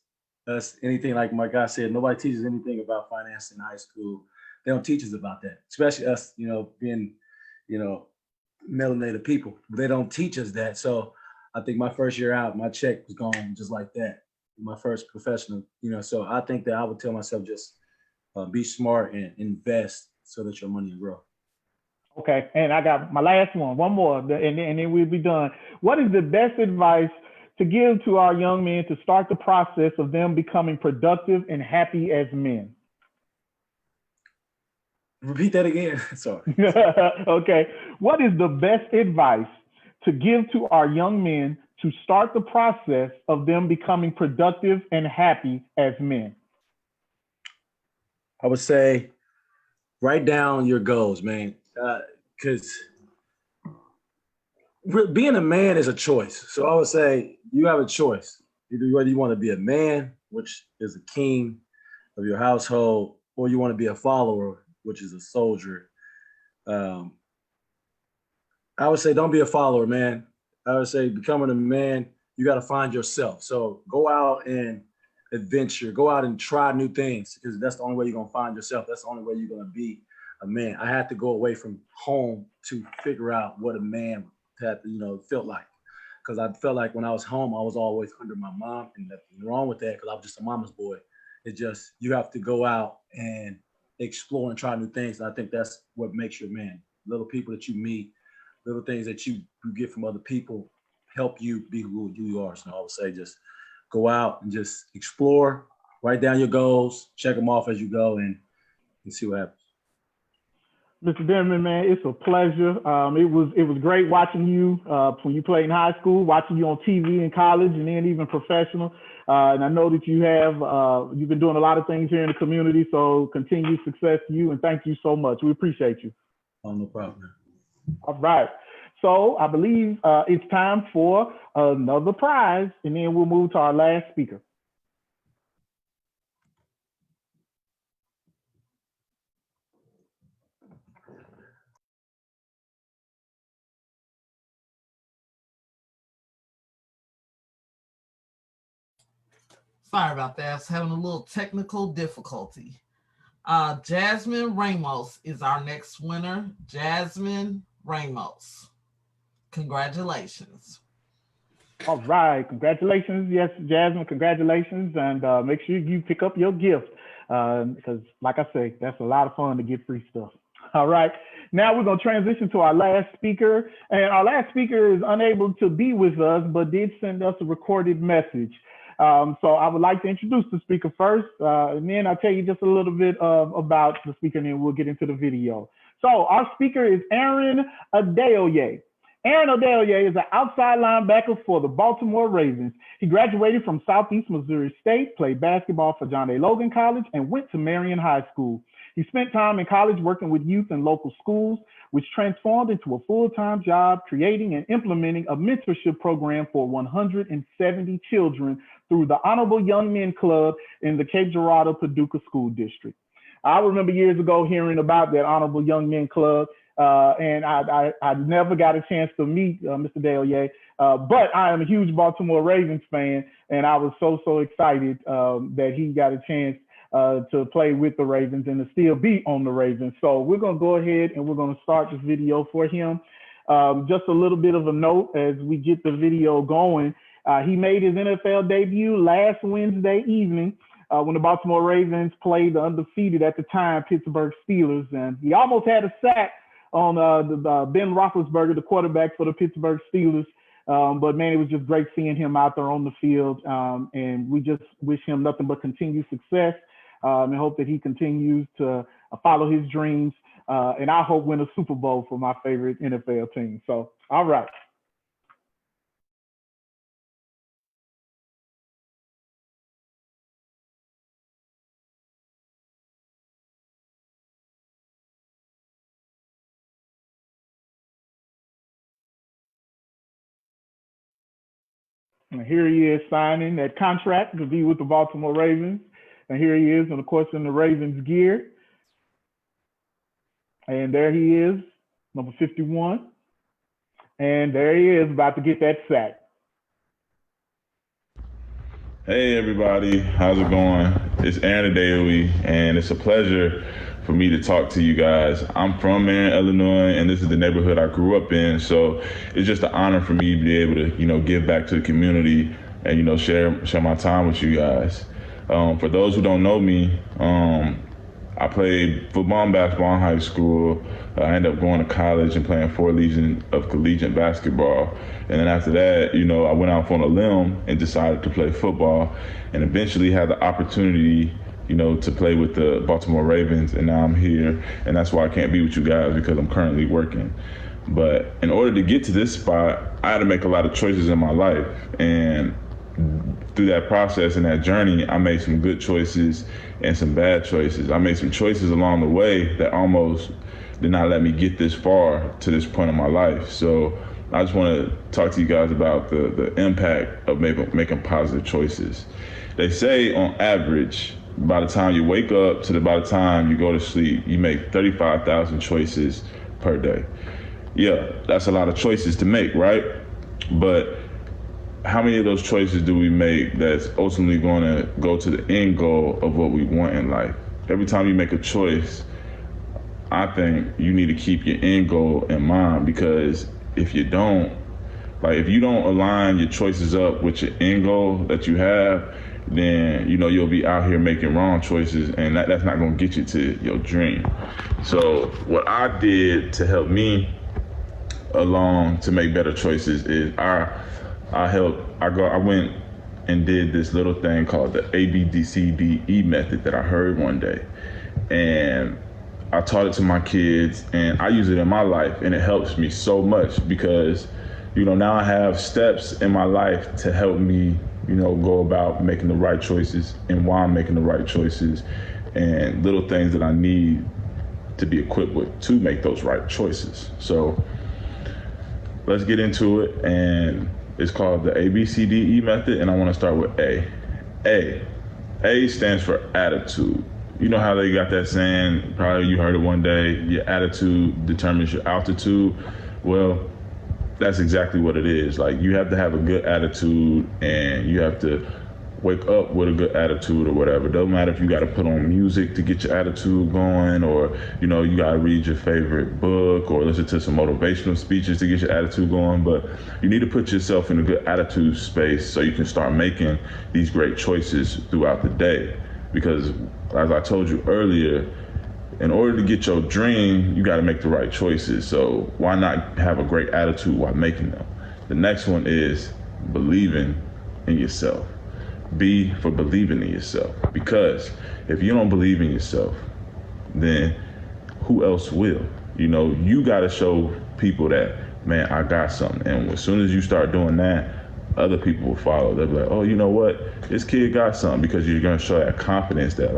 us anything, like my guy said, nobody teaches anything about finance in high school. They don't teach us about that, especially us, being, melanated people. They don't teach us that. So I think my first year out, my check was gone just like that. My first professional, so I think that I would tell myself just be smart and invest so that your money will grow. Okay, and I got my last one more, and then we'll be done. What is the best advice to give to our young men to start the process of them becoming productive and happy as men? Repeat that again. Sorry. Okay. What is the best advice to give to our young men to start the process of them becoming productive and happy as men? I would say write down your goals, man. Because being a man is a choice. So I would say you have a choice. Either whether you want to be a man, which is a king of your household, or you want to be a follower, which is a soldier. I would say don't be a follower, man. I would say becoming a man, you got to find yourself. So go out and adventure, go out and try new things, because that's the only way you're going to find yourself. That's the only way you're going to be a man. I had to go away from home to figure out what a man had, felt like. Because I felt like when I was home, I was always under my mom, and nothing wrong with that, because I was just a mama's boy. It's just, you have to go out and explore and try new things. And I think that's what makes you a man. Little people that you meet, little things that you get from other people help you be who you are. So I would say just go out and just explore, write down your goals, check them off as you go, and see what happens. Mr. Denman, man, it's a pleasure. It was great watching you when you played in high school, watching you on TV in college, and then even professional. And I know that you've been doing a lot of things here in the community. So continued success to you, and thank you so much. We appreciate you. Oh, no problem. All right. So I believe it's time for another prize, and then we'll move to our last speaker. Sorry about that. I was having a little technical difficulty. Jasmine Ramos is our next winner. Jasmine Ramos. Congratulations. All right. Congratulations. Yes, Jasmine, congratulations. And make sure you pick up your gift because, like I say, that's a lot of fun to get free stuff. All right. Now we're going to transition to our last speaker. And our last speaker is unable to be with us, but did send us a recorded message. So I would like to introduce the speaker first, and then I'll tell you just a little bit about the speaker, and then we'll get into the video. So our speaker is Aaron Adeoye. Aaron Adeoye is an outside linebacker for the Baltimore Ravens. He graduated from Southeast Missouri State, played basketball for John A. Logan College, and went to Marion High School. He spent time in college working with youth in local schools, which transformed into a full-time job creating and implementing a mentorship program for 170 children through the Honorable Young Men Club in the Cape Girardeau Paducah School District. I remember years ago hearing about that Honorable Young Men Club, and I never got a chance to meet Mr. Adeoye, but I am a huge Baltimore Ravens fan, and I was so excited that he got a chance to play with the Ravens and to still be on the Ravens. So we're going to go ahead and we're going to start this video for him. Just a little bit of a note as we get the video going. He made his NFL debut last Wednesday evening when the Baltimore Ravens played the undefeated at the time Pittsburgh Steelers. And he almost had a sack on Ben Roethlisberger, the quarterback for the Pittsburgh Steelers. But man, it was just great seeing him out there on the field. And we just wish him nothing but continued success. And hope that he continues to follow his dreams. And I hope win a Super Bowl for my favorite NFL team. So, all right. And here he is signing that contract to be with the Baltimore Ravens. And here he is, and of course, in the Ravens gear. And there he is, number 51. And there he is, about to get that sack. Hey, everybody. How's it going? It's Aaron Adeoye, and it's a pleasure for me to talk to you guys. I'm from Marion, Illinois, and this is the neighborhood I grew up in. So it's just an honor for me to be able to, give back to the community and, share my time with you guys. For those who don't know me, I played football and basketball in high school. I ended up going to college and playing 4 legions of collegiate basketball. And then after that, I went out on a limb and decided to play football and eventually had the opportunity, to play with the Baltimore Ravens, and now I'm here, and that's why I can't be with you guys because I'm currently working. But in order to get to this spot, I had to make a lot of choices in my life, and through that process and that journey, I made some good choices and some bad choices. I made some choices along the way that almost did not let me get this far to this point in my life. So I just want to talk to you guys about the impact of making positive choices. They say on average, by the time you wake up to by the time you go to sleep, you make 35,000 choices per day. Yeah, that's a lot of choices to make, right? But how many of those choices do we make that's ultimately going to go to the end goal of what we want in life? Every time you make a choice, I think you need to keep your end goal in mind, because if you don't, if you don't align your choices up with your end goal that you have, then you'll be out here making wrong choices, and that's not going to get you to your dream. So what I did to help me along to make better choices is I went and did this little thing called the ABCDE method that I heard one day, and I taught it to my kids, and I use it in my life, and it helps me so much because now I have steps in my life to help me go about making the right choices and why I'm making the right choices, and little things that I need to be equipped with to make those right choices. So let's get into it, and it's called the ABCDE method, and I want to start with A. A stands for attitude. You know how they got that saying, probably you heard it one day, your attitude determines your altitude. Well, that's exactly what it is. You have to have a good attitude, and you have to wake up with a good attitude or whatever. It doesn't matter if you got to put on music to get your attitude going, or you got to read your favorite book or listen to some motivational speeches to get your attitude going, but you need to put yourself in a good attitude space so you can start making these great choices throughout the day. Because as I told you earlier, in order to get your dream, you got to make the right choices. So why not have a great attitude while making them? The next one is believing in yourself. B for believing in yourself. Because if you don't believe in yourself, then who else will? You got to show people that, man, I got something. And as soon as you start doing that, other people will follow. They'll be like, oh, you know what? This kid got something, because you're going to show that confidence that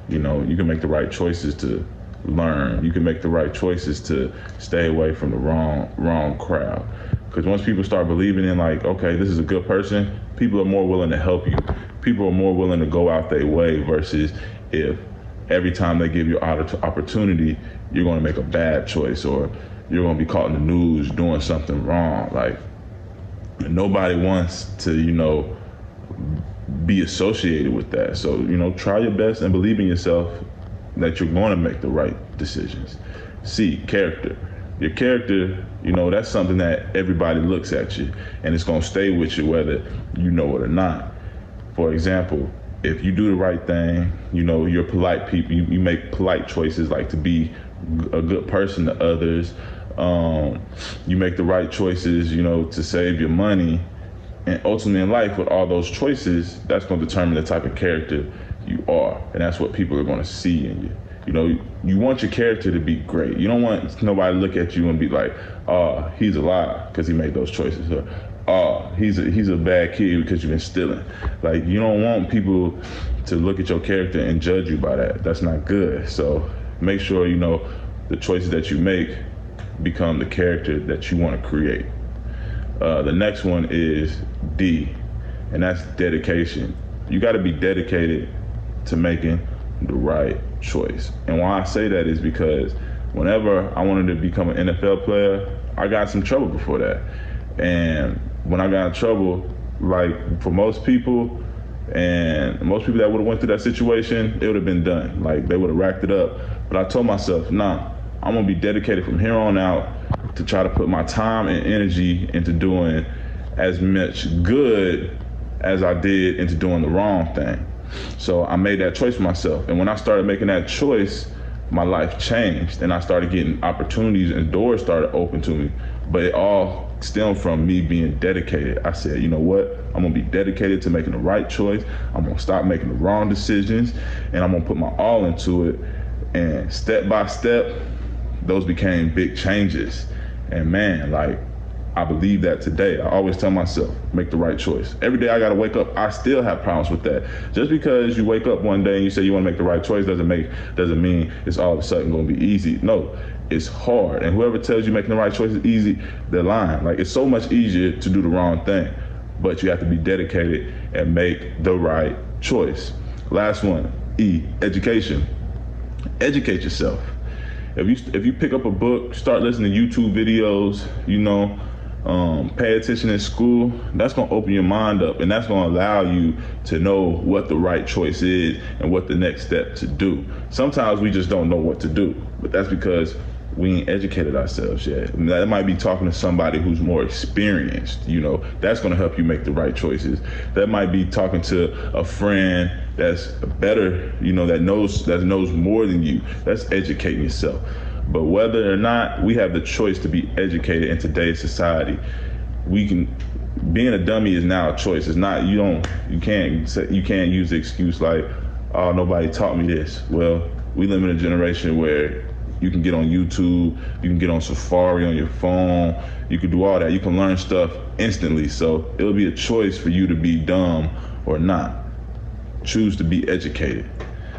you can make the right choices to learn. You can make the right choices to stay away from the wrong crowd. Because once people start believing in okay, this is a good person, people are more willing to help you. People are more willing to go out their way, versus if every time they give you opportunity, you're going to make a bad choice, or you're going to be caught in the news doing something wrong. Nobody wants to, be associated with that. So, try your best and believe in yourself that you're going to make the right decisions. C, character. Your character, that's something that everybody looks at you, and it's going to stay with you whether you know it or not. For example, if you do the right thing, you're polite people, you make polite choices, to be a good person to others. You make the right choices, to save your money. And ultimately in life, with all those choices, that's going to determine the type of character you are. And that's what people are going to see in you. You want your character to be great. You don't want nobody to look at you and be like, oh, he's a liar because he made those choices. Or, oh, he's a bad kid because you've been stealing. You don't want people to look at your character and judge you by that. That's not good. So make sure, the choices that you make become the character that you want to create. The next one is D, and that's dedication. You got to be dedicated to making the right choice. And why I say that is because whenever I wanted to become an NFL player, I got some trouble before that. And when I got in trouble, for most people, and most people that would have went through that situation, it would have been done. They would have racked it up. But I told myself, nah, I'm going to be dedicated from here on out to try to put my time and energy into doing as much good as I did into doing the wrong thing. So I made that choice for myself. And when I started making that choice, my life changed, and I started getting opportunities and doors started open to me. But it all stemmed from me being dedicated. I said, you know what? I'm gonna be dedicated to making the right choice. I'm gonna stop making the wrong decisions, and I'm gonna put my all into it. And step by step, those became big changes. And man, like, I believe that today. I always tell myself, make the right choice. Every day I gotta wake up, I still have problems with that. Just because you wake up one day and you say you wanna make the right choice doesn't mean it's all of a sudden gonna be easy. No, it's hard. And whoever tells you making the right choice is easy, they're lying. Like, it's so much easier to do the wrong thing, but you have to be dedicated and make the right choice. Last one, E, education. Educate yourself. If you pick up a book, start listening to YouTube videos, pay attention in school, that's gonna open your mind up, and that's gonna allow you to know what the right choice is and what the next step to do. Sometimes we just don't know what to do, but that's because we ain't educated ourselves yet. That might be talking to somebody who's more experienced, that's gonna help you make the right choices. That might be talking to a friend that's better, that knows more than you. That's educating yourself. But whether or not we have the choice to be educated in today's society, being a dummy is now a choice. It's not, you can't use the excuse like, oh, nobody taught me this. Well, we live in a generation where you can get on YouTube, you can get on Safari on your phone, you can do all that. You can learn stuff instantly. So it'll be a choice for you to be dumb or not. Choose to be educated.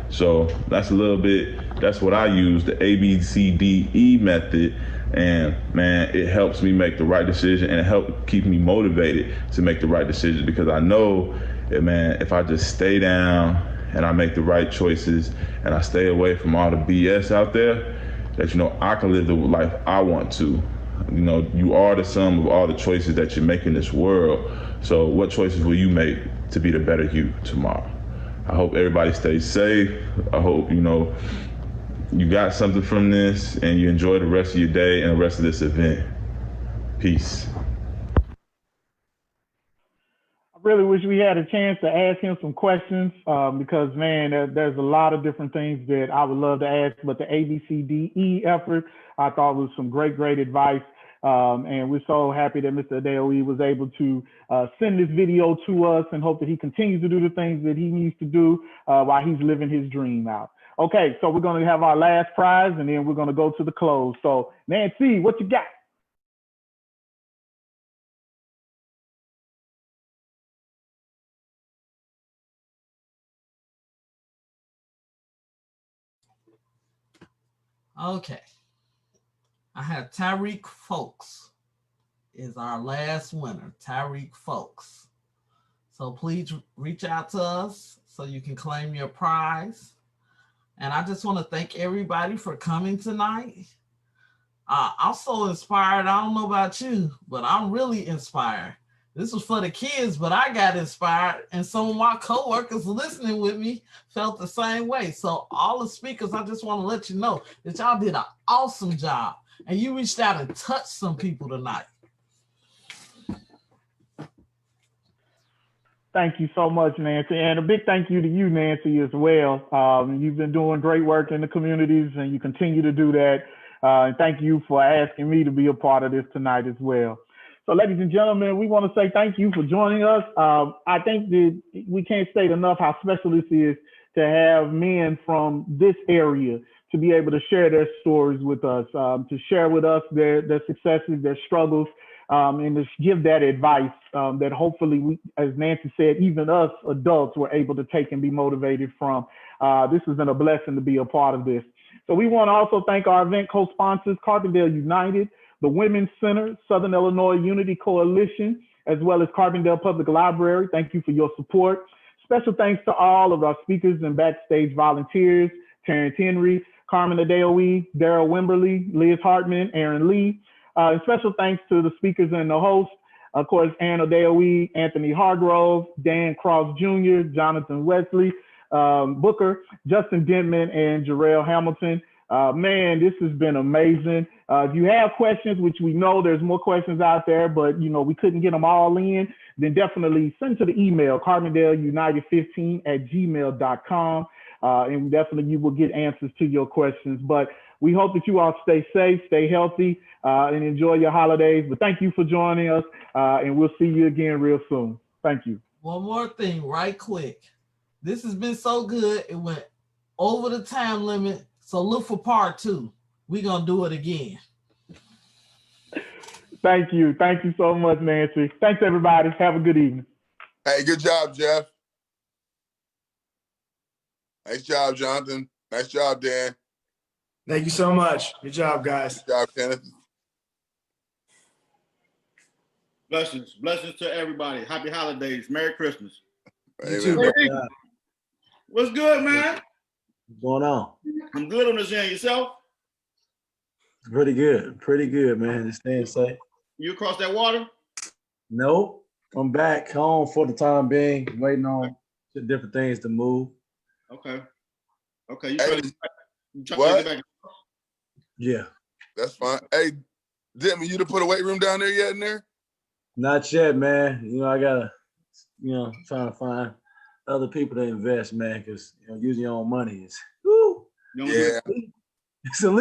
So that's what I use, the ABCDE method. And man, it helps me make the right decision, and it helps keep me motivated to make the right decision, because I know that, man, if I just stay down and I make the right choices and I stay away from all the BS out there, that, I can live the life I want to. You are the sum of all the choices that you make in this world. So what choices will you make to be the better you tomorrow? I hope everybody stays safe. I hope, you got something from this and you enjoy the rest of your day and the rest of this event. Peace. I really wish we had a chance to ask him some questions because, man, there's a lot of different things that I would love to ask, but the ABCDE effort, I thought was some great advice. And we're so happy that Mr. Adeoye was able to send this video to us, and hope that he continues to do the things that he needs to do while he's living his dream out. Okay, so we're going to have our last prize, and then we're going to go to the close. So, Nancy, what you got? Okay. I have Tyreek Folks is our last winner, Tyreek Folks. So please reach out to us so you can claim your prize. And I just want to thank everybody for coming tonight. I'm so inspired. I don't know about you, but I'm really inspired. This was for the kids, but I got inspired, and some of my coworkers listening with me felt the same way. So all the speakers, I just want to let you know that y'all did an awesome job, and you reached out and touched some people tonight. Thank you so much, Nancy. And a big thank you to you, Nancy, as well. You've been doing great work in the communities, and you continue to do that. And thank you for asking me to be a part of this tonight as well. So, ladies and gentlemen, we want to say thank you for joining us. I think that we can't state enough how special this is to have men from this area to be able to share their stories with us, to share with us their successes, their struggles, and to give that advice that hopefully we, as Nancy said, even us adults were able to take and be motivated from. This has been a blessing to be a part of this. So we want to also thank our event co-sponsors, Carbondale United, the Women's Center, Southern Illinois Unity Coalition, as well as Carbondale Public Library. Thank you for your support. Special thanks to all of our speakers and backstage volunteers, Terrence Henry, Carmen Adeoye, Daryl Wimberly, Liz Hartman, Aaron Lee. And special thanks to the speakers and the hosts, of course, Ann Adeoye, Anthony Hargrove, Dan Cross Jr., Jonathan Wesley, Booker, Justin Denman, and Jarrell Hamilton. Man, this has been amazing. If you have questions, which we know there's more questions out there, but we couldn't get them all in, then definitely send to the email, carbondaleunited15@gmail.com. And definitely you will get answers to your questions. But we hope that you all stay safe, stay healthy, and enjoy your holidays. But thank you for joining us, and we'll see you again real soon. Thank you. One more thing, right quick. This has been so good. It went over the time limit. So look for part 2. We're going to do it again. Thank you. Thank you so much, Nancy. Thanks, everybody. Have a good evening. Hey, good job, Jeff. Nice job, Jonathan. Nice job, Dan. Thank you so much. Good job, guys. Good job, Kenneth. Blessings. Blessings to everybody. Happy holidays. Merry Christmas. You too, Amen. bro. What's good, man? What's going on? I'm good on this end. Yourself? Pretty good, man. Just staying safe. You across that water? Nope. I'm back home for the time being, waiting on different things to move. Okay. Okay. You Hey, trying to what? get back? Yeah. That's fine. Hey, Demi, you done put a weight room down there yet in there? Not yet, man. I gotta, trying to find other people to invest, man, because using your own money is, woo, You don't Yeah. it's a